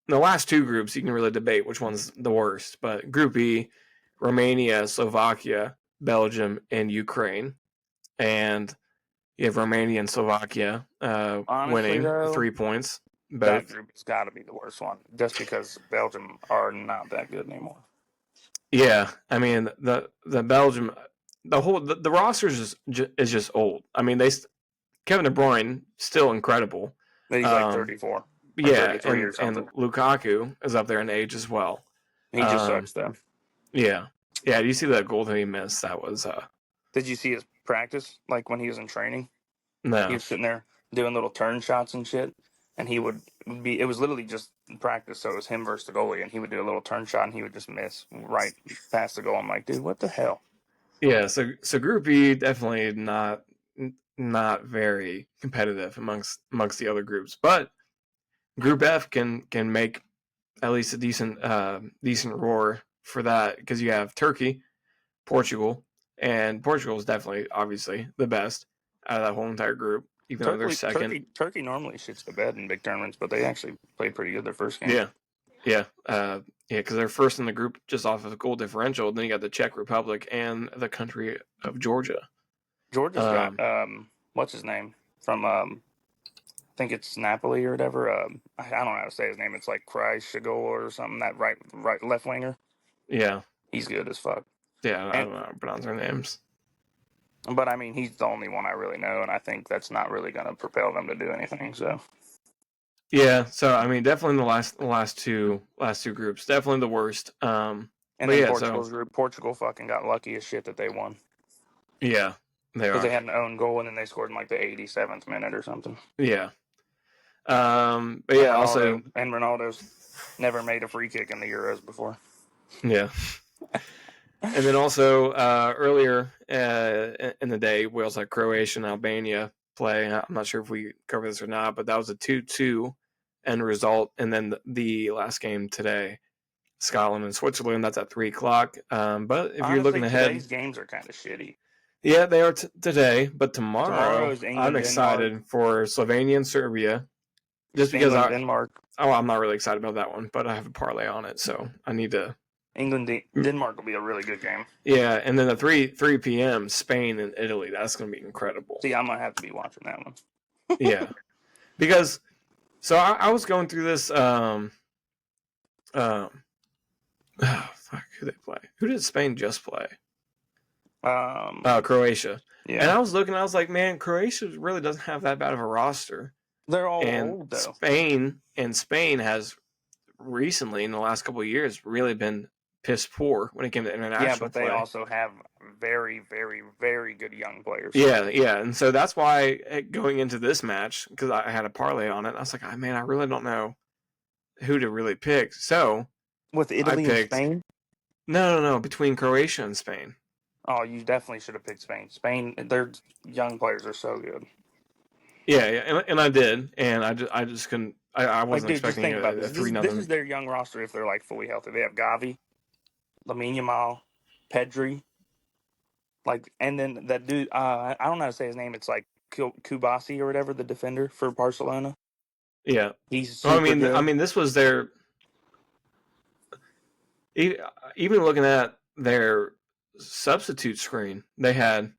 A: the last 2 groups you can really debate which one's the worst, but Group E, Romania, Slovakia, Belgium, and Ukraine, and you have Romania and Slovakia winning 3 points.
B: That group has got to be the worst one, just because Belgium are not that good anymore.
A: Yeah, I mean the Belgium, the roster is just old. I mean Kevin De Bruyne still incredible.
B: He's like 34.
A: Yeah, and Lukaku is up there in age as well.
B: He just sucks though.
A: Yeah. Do you see that goal that he missed? That was.
B: Did you see his practice? Like when he was in training?
A: No.
B: He was sitting there doing little turn shots and shit. And he would be, it was literally just practice, so it was him versus the goalie, and he would do a little turn shot, and he would just miss right past the goal. I'm like, dude, what the hell?
A: Yeah, so Group E definitely not very competitive amongst the other groups, but Group F can make at least a decent roar for that because you have Turkey, Portugal, and Portugal is definitely obviously the best out of that whole entire group. Even though they're second.
B: Turkey normally shits the bed in big tournaments, but they actually played pretty good their first game.
A: Yeah, because they're first in the group just off of goal differential. Then you got the Czech Republic and the country of Georgia.
B: Georgia's got what's his name from I think it's Napoli or whatever. I don't know how to say his name. It's like Shagol or something. That right left winger.
A: Yeah,
B: he's good as fuck.
A: Yeah, I don't know how to pronounce their names.
B: But I mean, he's the only one I really know, and I think that's not really going to propel them to do anything. So,
A: yeah. So I mean, definitely the last two groups, definitely the worst.
B: And then Portugal's group, Portugal fucking got lucky as shit that they won.
A: Yeah,
B: because they had an own goal and then they scored in like the 87th minute or something.
A: Yeah. But yeah,
B: Ronaldo's never made a free kick in the Euros before.
A: Yeah. And then also earlier in the day, we also had Croatia and Albania play. I'm not sure if we covered this or not, but that was a 2-2 end result. And then the last game today, Scotland and Switzerland, that's at 3:00. But if you're looking ahead,
B: today's games are kind of shitty.
A: Yeah, they are today, but tomorrow
B: is England,
A: I'm excited
B: Denmark.
A: for Slovenia and Serbia. Just because
B: Denmark.
A: I'm not really excited about that one, but I have a parlay on it, so I need to.
B: Denmark will be a really good game.
A: Yeah, and then the 3 p.m. Spain and Italy. That's going to be incredible.
B: See, I might have to be watching that one.
A: Yeah, because so I was going through this. Oh, fuck, who they play? Who did Spain just play? Croatia. Yeah. And I was looking. I was like, man, Croatia really doesn't have that bad of a roster.
B: They're all old though.
A: Spain has recently, in the last couple of years, really been piss poor when it came to international.
B: Yeah, but they also have very, very, very good young players.
A: Yeah, and so that's why going into this match, because I had a parlay on it, I was like, man, I really don't know who to really pick. So
B: with Italy and Spain?
A: No, between Croatia and Spain.
B: Oh, you definitely should have picked Spain. Spain, their young players are so good.
A: Yeah, and I did, and I just couldn't. I wasn't expecting
B: a 3-0. This is their young roster if they're like fully healthy. They have Gavi, Lamine Yamal, Pedri, and then that dude. I don't know how to say his name. It's like Kubasi or whatever, the defender for Barcelona.
A: Yeah,
B: he's super good.
A: I mean, this was their. Even looking at their substitute screen, they had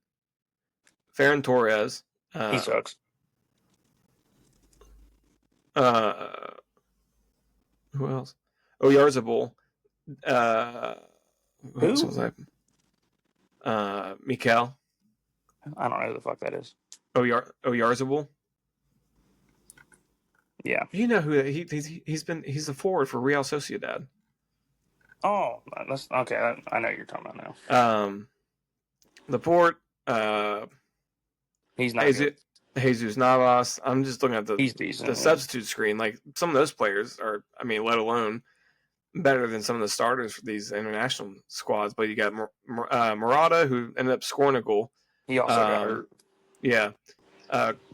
A: Ferran Torres.
B: He sucks.
A: Who else? Oyarzabal. Who else was that? Mikel.
B: I don't know who the fuck that is.
A: Oyarzabal.
B: Yeah.
A: You know who he's a forward for Real Sociedad.
B: Oh, that's okay. I know who you're talking about now.
A: Laporte.
B: He's not good.
A: Jesus Navas. I'm just looking at the substitute screen. Like some of those players are, I mean, let alone better than some of the starters for these international squads. But you got Morata, who ended up scoring a goal.
B: He also got hurt.
A: Yeah.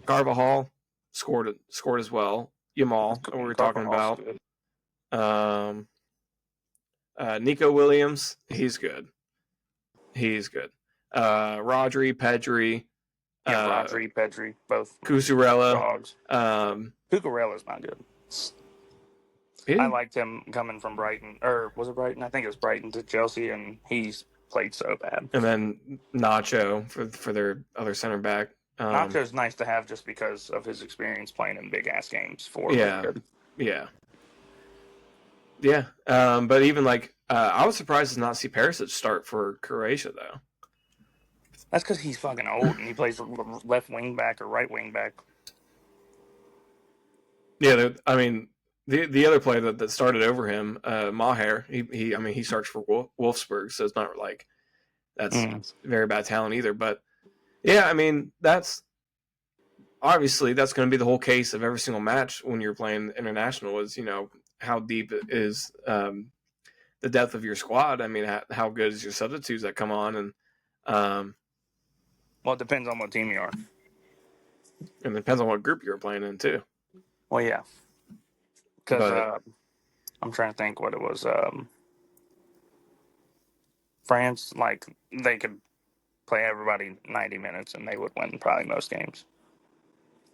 A: Carvajal scored as well. Yamal, what we were talking about. Nico Williams, he's good. Rodri, Pedri.
B: Rodri, Pedri, both.
A: Cucurella.
B: Dogs. Cucurella's not good. I liked him coming from Brighton. Or was it Brighton? I think it was Brighton to Chelsea, and he's played so bad.
A: And then Nacho for their other center back.
B: Nacho's nice to have just because of his experience playing in big-ass games for
A: Yeah. But even I was surprised to not see Perisic start for Croatia, though.
B: That's because he's fucking old and he plays left wing back or right wing back.
A: Yeah, I mean, the other player that started over him, Maher, he starts for Wolfsburg, so it's not like that's very bad talent either. But yeah, I mean, that's going to be the whole case of every single match when you're playing international is, how deep is the depth of your squad. I mean, how good is your substitutes that come on and.
B: Well, it depends on what team you are.
A: And it depends on what group you're playing in, too.
B: Well, yeah. Because I'm trying to think what it was. France, they could play everybody 90 minutes and they would win probably most games.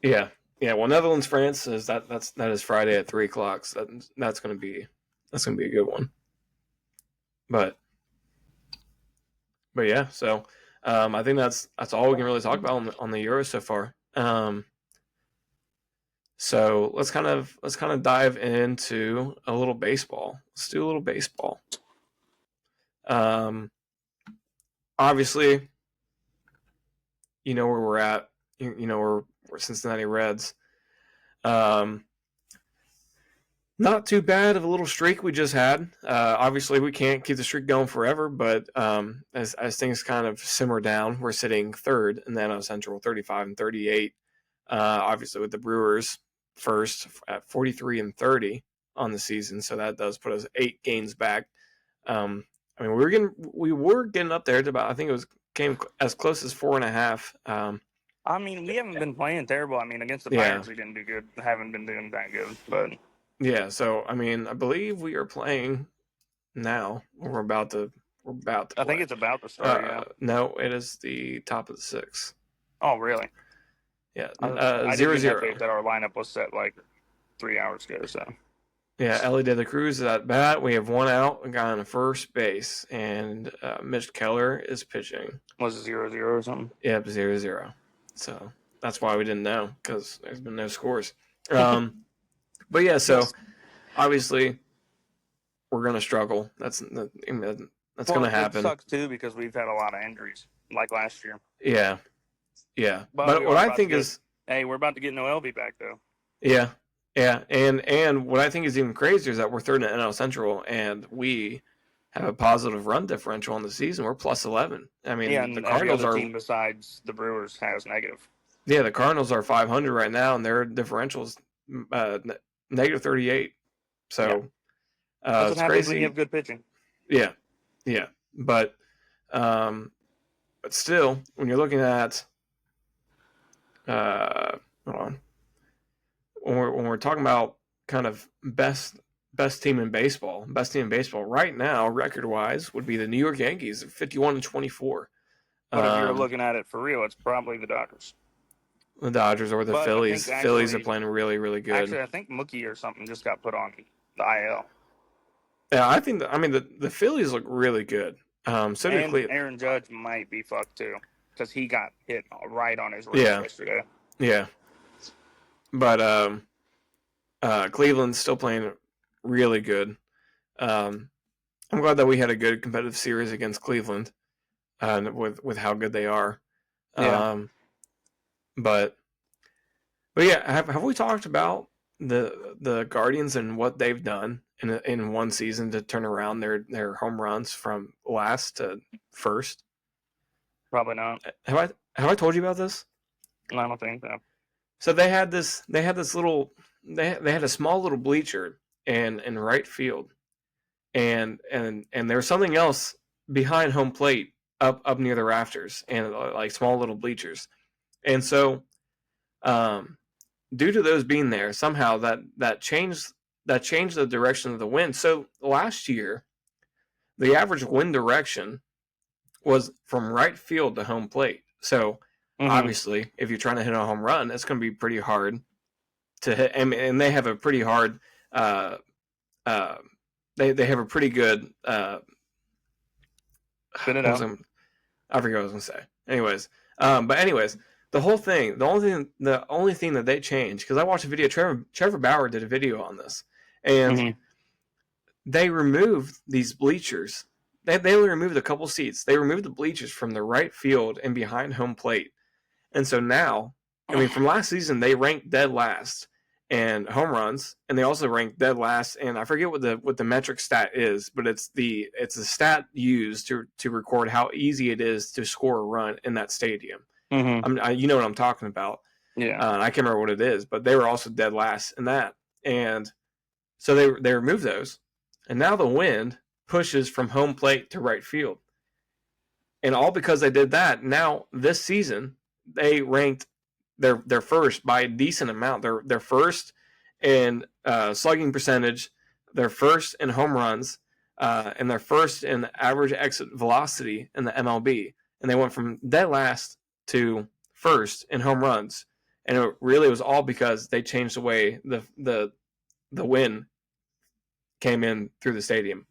A: Yeah. Well, Netherlands, France that is Friday at 3:00. So that's going to be a good one. But yeah, so. I think that's all we can really talk about on the Euros so far. So let's kind of dive into a little baseball. Let's do a little baseball. Obviously, you know where we're at. We're Cincinnati Reds. Not too bad of a little streak we just had. Obviously, we can't keep the streak going forever, but as things kind of simmer down, we're sitting third in the NL Central, 35-38. Obviously, with the Brewers first at 43-30 on the season, so that does put us 8 games back. I mean, we were getting up there to about, I think came as close as 4.5.
B: I mean, we haven't been playing terrible. I mean, against the Pirates, we didn't do good. Haven't been doing that good, but.
A: Yeah, so I mean, I believe we are playing now. We're about to we're about to play.
B: I think it's about to start. Yeah.
A: No, it is the top of the 6th.
B: Oh, really?
A: Yeah.
B: I
A: 0-0.
B: didn't get that our lineup was set like 3 hours ago. So.
A: Yeah, Ellie De La Cruz is at bat. We have one out, a guy on first base, and Mitch Keller is pitching.
B: Was it 0-0 or something?
A: Yep, 0-0. So that's why we didn't know, because there's been no scores. But yeah, so obviously we're gonna struggle. That's gonna happen.
B: It sucks too because we've had a lot of injuries, like last year.
A: Yeah. But what I think is,
B: hey, we're about to get Noelvi back though.
A: Yeah, and what I think is even crazier is that we're third in NL Central, and we have a positive run differential on the season. We're plus 11. I mean,
B: and
A: the Cardinals
B: every other team besides the Brewers has negative.
A: Yeah, the Cardinals are 500 right now, and their differential's negative 38. So
B: That's
A: it's crazy.
B: When you have good pitching.
A: Yeah, but still, when you're looking at hold on. When we're talking about kind of best team in baseball right now, record wise, would be the New York Yankees, 51-24.
B: But if you're looking at it for real, it's probably the Dodgers.
A: The Dodgers or the Phillies. Phillies are playing really, really good.
B: Actually, I think Mookie or something just got put on the IL.
A: Yeah, I think. The Phillies look really good. So did Cleveland.
B: Aaron Judge might be fucked too because he got hit right on his wrist yesterday.
A: Yeah. But Cleveland's still playing really good. I'm glad that we had a good competitive series against Cleveland, with how good they are.
B: Yeah.
A: But yeah, have we talked about the Guardians and what they've done in one season to turn around their home runs from last to first?
B: Probably not.
A: Have I told you about this?
B: I don't think so.
A: So they had a small little bleacher in right field, and there was something else behind home plate up near the rafters, and like small little bleachers, and so due to those being there, somehow that changed the direction of the wind. So last year, the average wind direction was from right field to home plate. So obviously, if you're trying to hit a home run, it's going to be pretty hard to hit. And they have a pretty hard. They have a pretty good.
B: Spit it out.
A: I forget what I was going to say. Anyways, the only thing that they changed, because I watched a video. Trevor Bauer did a video on this, and they removed these bleachers. They only removed a couple seats. They removed the bleachers from the right field and behind home plate. And so now, from last season, they ranked dead last in home runs, and they also ranked dead last. And I forget what the metric stat is, but it's the stat used to record how easy it is to score a run in that stadium. You know what I'm talking about.
B: Yeah.
A: I can't remember what it is, but they were also dead last in that. And so they removed those, and now the wind pushes from home plate to right field. And all because they did that. Now this season they ranked their first by a decent amount. They're first in slugging percentage, they're first in home runs, and they're first in average exit velocity in the MLB. And they went from dead last to first in home runs. And it really was all because they changed the way the wind came in through the stadium.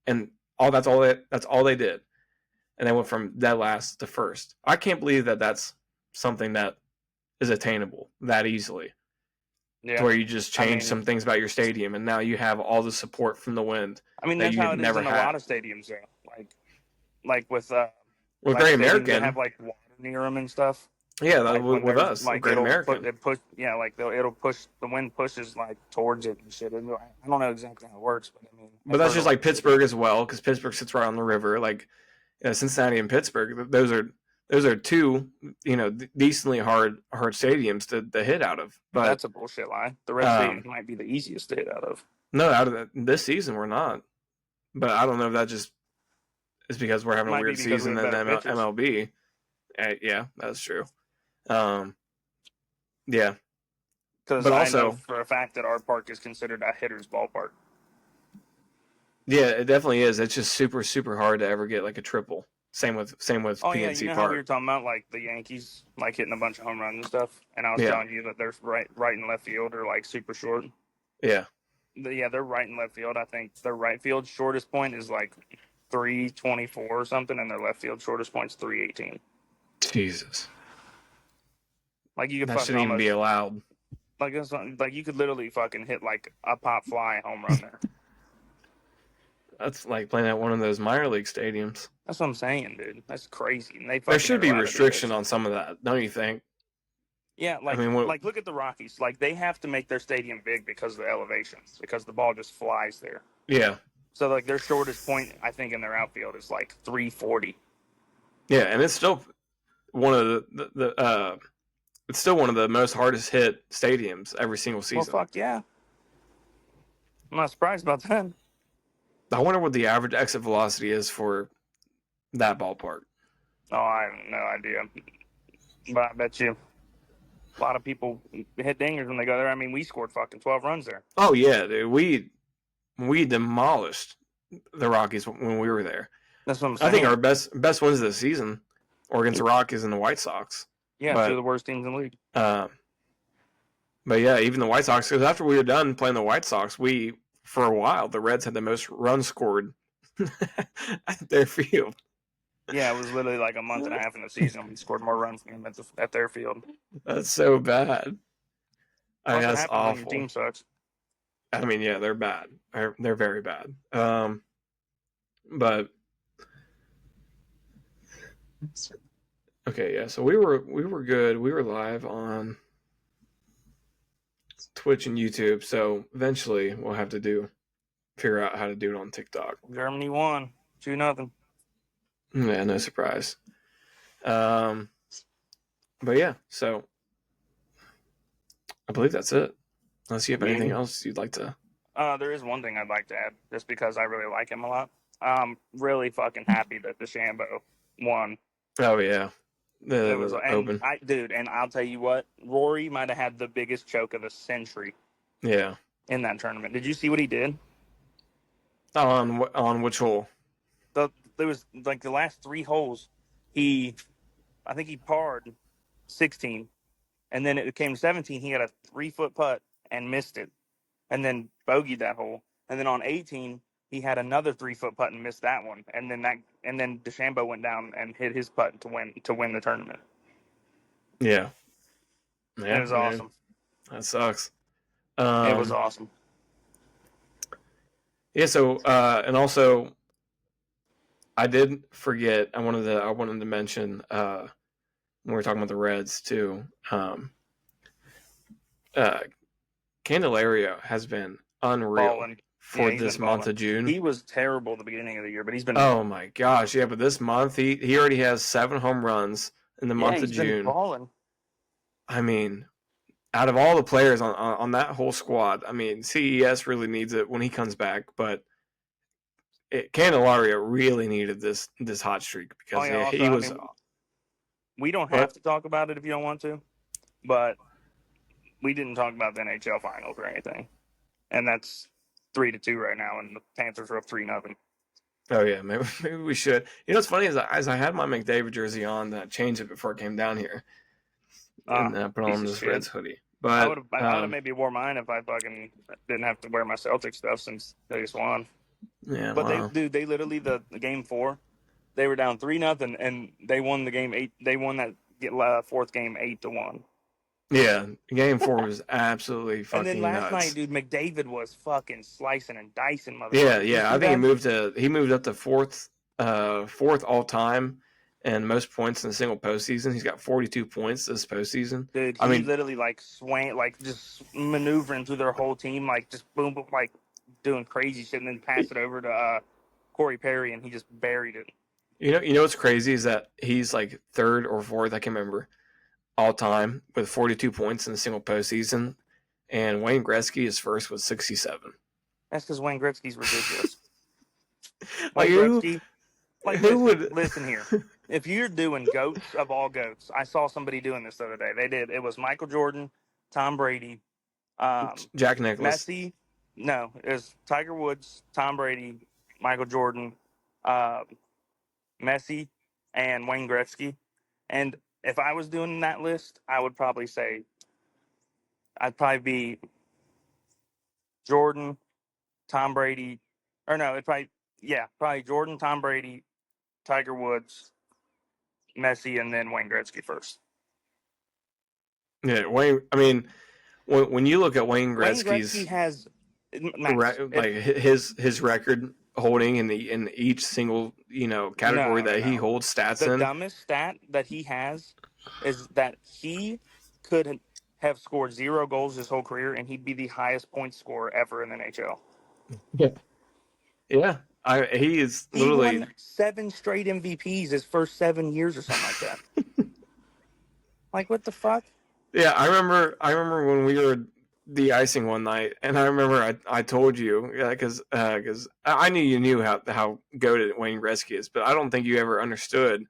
A: And that's all they did. And they went from dead last to first. I can't believe that that's something that is attainable that easily.
B: Yeah.
A: To where you just change some things about your stadium, and now you have all the support from the wind.
B: That's how it is in a lot of stadiums, though. Like with
A: Great American,
B: they have like water near them and stuff.
A: Yeah, with us, like Great American,
B: it'll push, the wind pushes like towards it and shit. I don't know exactly how it works,
A: but that's just like Pittsburgh as well, because Pittsburgh sits right on the river. Like Cincinnati and Pittsburgh, those are two decently hard stadiums to hit out of. But
B: that's a bullshit lie. The rest of these might be the easiest to hit out of.
A: No, out of this season we're not. But I don't know if that just is because we're having a weird season in MLB. Yeah, that's true. Yeah.
B: Because I know for a fact that our park is considered a hitter's ballpark.
A: Yeah, it definitely is. It's just super, super hard to ever get like a triple. Same with
B: Oh yeah,
A: PNC
B: you know
A: Park.
B: how we were talking about like the Yankees like hitting a bunch of home runs and stuff, and I was
A: Yeah.
B: telling you that their right and left field are like super short.
A: Yeah.
B: Yeah, they're right and left field. I think their right field shortest point is like 324 or something, and their left field shortest point is 318.
A: Jesus.
B: Like you could
A: That
B: fucking
A: shouldn't even be
B: almost
A: allowed.
B: like you could literally fucking hit like a pop fly home run there.
A: That's like playing at one of those minor league stadiums.
B: That's what I'm saying, dude. That's crazy. And they
A: There
B: fucking
A: should
B: ain't
A: be
B: allowed to do
A: restriction
B: this.
A: on some of that, don't you think?
B: Yeah, like
A: I mean,
B: look at the Rockies. Like they have to make their stadium big because of the elevations, because the ball just flies there.
A: yeah.
B: So like their shortest point, I think, in their outfield is like 340.
A: Yeah, and it's still one of the it's still one of the most hardest hit stadiums every single season.
B: Well, fuck yeah. I'm not surprised about that.
A: I wonder what the average exit velocity is for that ballpark.
B: Oh, I have no idea. But I bet you a lot of people hit dingers when they go there. I mean, we scored fucking 12 runs there.
A: Oh yeah, dude. We demolished the Rockies when we were there.
B: That's what I'm saying.
A: I think our best wins of the season were against the Rockies and the White Sox.
B: Yeah,
A: but,
B: two of the worst teams in the league.
A: But yeah, even the White Sox, because after we were done playing the White Sox, for a while, the Reds had the most runs scored at their field.
B: Yeah, it was literally like a month and a half in the season. We scored more runs than them at their field.
A: That's so bad. I mean,
B: That's
A: that's awful.
B: When your team sucks.
A: I mean, yeah, they're bad. They're very bad. But okay, yeah. So we were good. We were live on Twitch and YouTube. So eventually we'll have to figure out how to do it on TikTok.
B: Germany won 2-0.
A: Yeah, no surprise. But yeah, so I believe that's it. Unless you have anything else you'd like to.
B: There is one thing I'd like to add, just because I really like him a lot. I'm really fucking happy that DeChambeau won.
A: Oh yeah,
B: It was
A: open.
B: And I'll tell you what, Rory might have had the biggest choke of the century.
A: Yeah.
B: In that tournament, did you see what he did?
A: On which hole?
B: There was like the last 3 holes. I think he parred 16, and then it came 17. He had a 3-foot putt and missed it, and then bogeyed that hole. And then on 18, he had another 3-foot putt and missed that one. And then DeChambeau went down and hit his putt to win the tournament.
A: Yeah.
B: It was awesome.
A: That sucks.
B: It was awesome.
A: Yeah. So and also, I did forget. I wanted to mention when we were talking about the Reds too. Candelario has been unreal for this month of June.
B: He was terrible at the beginning of the year, but he's been.
A: Oh my gosh, yeah! But this month he already has 7 home runs in the month of June.
B: Balling.
A: I mean, out of all the players on that whole squad, I mean, CES really needs it when he comes back, but Candelario really needed this hot streak because he was.
B: We don't have to talk about it if you don't want to, but we didn't talk about the NHL finals or anything, and that's 3-2 right now, and the Panthers are up 3-0.
A: Oh yeah, maybe we should. You know what's funny is as I had my McDavid jersey on, that changed it before it came down here, and I put on this Reds hoodie. But
B: I would have maybe wore mine if I fucking didn't have to wear my Celtics stuff since they just won.
A: Yeah,
B: but they literally the game 4, they were down 3-0, and they won the game 8. They won that 4th game 8-1.
A: Yeah, game 4 was absolutely fucking nuts.
B: And then last night, dude, McDavid was fucking slicing and dicing,
A: motherfucker. Yeah. I think he moved up to fourth all time and most points in a single postseason. He's got 42 points this postseason.
B: Dude, he literally just maneuvering through their whole team, like just boom, boom, like doing crazy shit, and then pass it over to Corey Perry, and he just buried it.
A: You know what's crazy is that he's like 3rd or 4th, I can't remember, all time with 42 points in a single postseason, and Wayne Gretzky is 1st with 67.
B: That's because Wayne Gretzky's ridiculous. Listen here. If you're doing goats of all goats, I saw somebody doing this the other day. It was Michael Jordan, Tom Brady,
A: Jack Nicklaus.
B: Messi. No, it was Tiger Woods, Tom Brady, Michael Jordan, Messi, and Wayne Gretzky. And if I was doing that list, I would probably say I'd probably be Jordan, Tom Brady, or no, probably Jordan, Tom Brady, Tiger Woods, Messi, and then Wayne Gretzky first.
A: Yeah, Wayne. I mean, when you look at Wayne Gretzky's,
B: Wayne Gretzky has
A: his record holding in each single category that he holds stats in.
B: The dumbest stat that he has is that he could have scored 0 goals his whole career, and he'd be the highest point scorer ever in the NHL.
A: Yeah. He
B: won 7 straight MVPs his first 7 years or something like that. Like, what the fuck?
A: Yeah, I remember when we were de-icing one night, and I remember I told you, because I knew you knew how goated Wayne Gretzky is, but I don't think you ever understood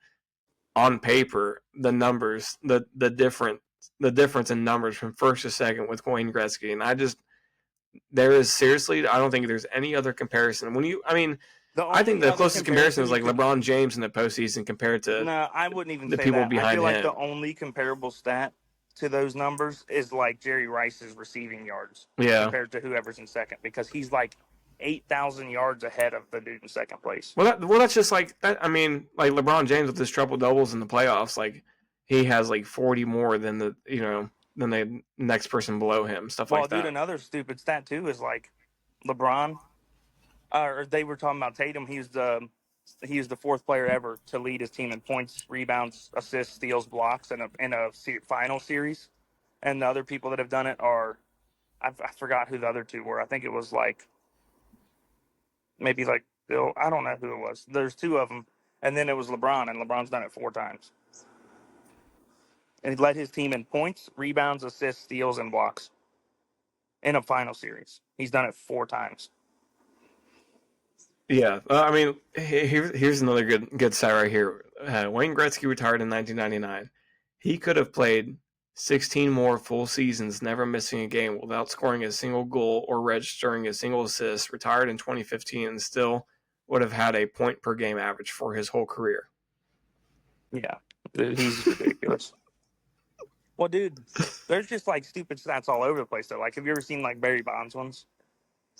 A: on paper the numbers, the difference in numbers from first to second with Wayne Gretzky, and I don't think there's any other comparison. I think the closest comparison is like LeBron James in the postseason compared to
B: I wouldn't even
A: the
B: say
A: people
B: that.
A: behind
B: I feel like
A: him.
B: the only comparable stat to those numbers is like Jerry Rice's receiving yards compared to whoever's in second, because he's like 8,000 yards ahead of the dude in second place.
A: Well, that's just like that. I mean, like LeBron James with his triple doubles in the playoffs, like he has like 40 more than the next person below him. Stuff like that.
B: Well, dude, another stupid stat too is like LeBron, or they were talking about Tatum. He was the 4th player ever to lead his team in points, rebounds, assists, steals, blocks in a final series. And the other people that have done it are, I forgot who the other 2 were. I think it was like maybe like Bill. I don't know who it was. There's 2 of them, and then it was LeBron, and LeBron's done it 4 times. And he led his team in points, rebounds, assists, steals, and blocks in a final series. He's done it 4 times.
A: Yeah, here's another good stat right here. Wayne Gretzky retired in 1999. He could have played 16 more full seasons, never missing a game, without scoring a single goal or registering a single assist. Retired in 2015 and still would have had a point per game average for his whole career.
B: Yeah, he's ridiculous. Well, dude, there's just like stupid stats all over the place though. Like, have you ever seen like Barry Bonds ones?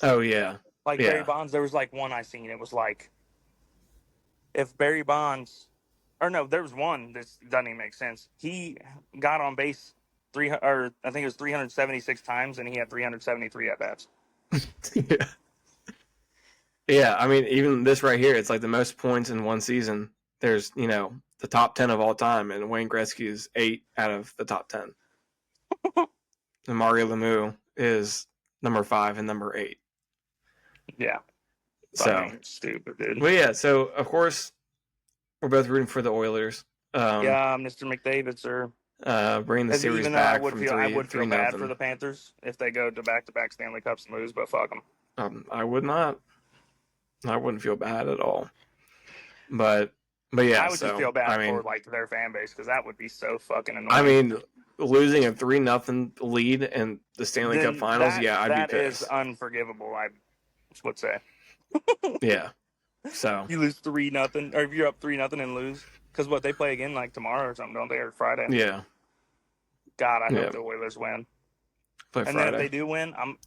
A: Oh yeah.
B: Like Barry Bonds, there was like one I seen. It was like, if Barry Bonds, or no, there was one. This doesn't even make sense. He got on base I think it was 376 times, and he had 373 at bats.
A: Yeah. Yeah, I mean, even this right here, it's like the most points in one season. There's, the top 10 of all time, and Wayne Gretzky is 8 out of the top 10. And Mario Lemieux is number 5 and number 8.
B: Yeah.
A: So
B: stupid, dude.
A: Well, yeah. So of course, we're both rooting for the Oilers.
B: Yeah, Mr. McDavid, sir.
A: Bring the series back from 3-0.
B: I would feel bad for the Panthers if they go to back-to-back Stanley Cups and lose, but fuck them.
A: I would not. I wouldn't feel bad at all. But yeah,
B: I would just feel bad for like their fan base, because that would be so fucking annoying.
A: I mean, losing a 3-0 lead in the Stanley Cup Finals, I'd be pissed.
B: That is unforgivable, I would say.
A: Yeah. So
B: you lose 3-0, or if you're up 3-0 and lose, because they play again like tomorrow or something, don't they, or Friday?
A: Yeah.
B: God, I hope the Oilers win. Then if they do win, I'm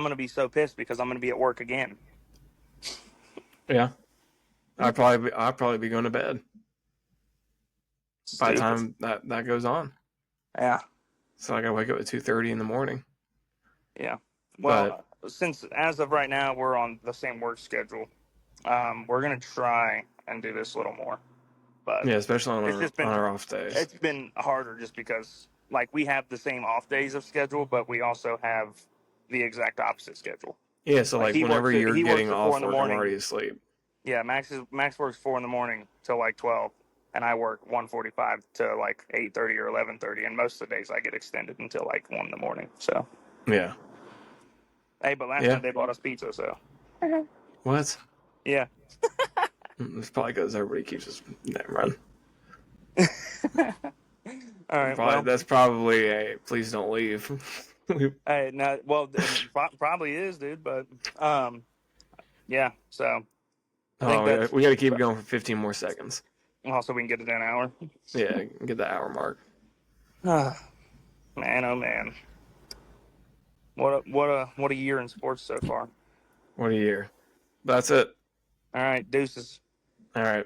B: gonna be so pissed, because I'm gonna be at work again.
A: Yeah. I'll probably be going to bed by the time that goes on.
B: Yeah.
A: So I gotta wake up at 2:30 in the morning.
B: Yeah. Well, since as of right now we're on the same work schedule, we're gonna try and do this a little more. But
A: yeah, especially on our off days.
B: It's been harder just because we have the same off days of schedule, but we also have the exact opposite schedule.
A: Yeah, so whenever you're getting off work, I'm already asleep.
B: Yeah, Max works 4 in the morning till 12, and I work 1:45 to 8:30 or 11:30, and most of the days I get extended until 1 in the morning. So
A: yeah.
B: Hey, but last night they bought us pizza, so.
A: What?
B: Yeah.
A: It's probably because everybody keeps us. Never mind.
B: All right.
A: That's probably a please don't leave.
B: Hey, no, well, probably is, dude, but yeah. So
A: we got to keep it going for 15 more seconds.
B: Also, we can get it in an hour.
A: Yeah, get the hour mark.
B: Man, oh man. What a year in sports so far.
A: What a year. That's it.
B: All right, deuces.
A: All right.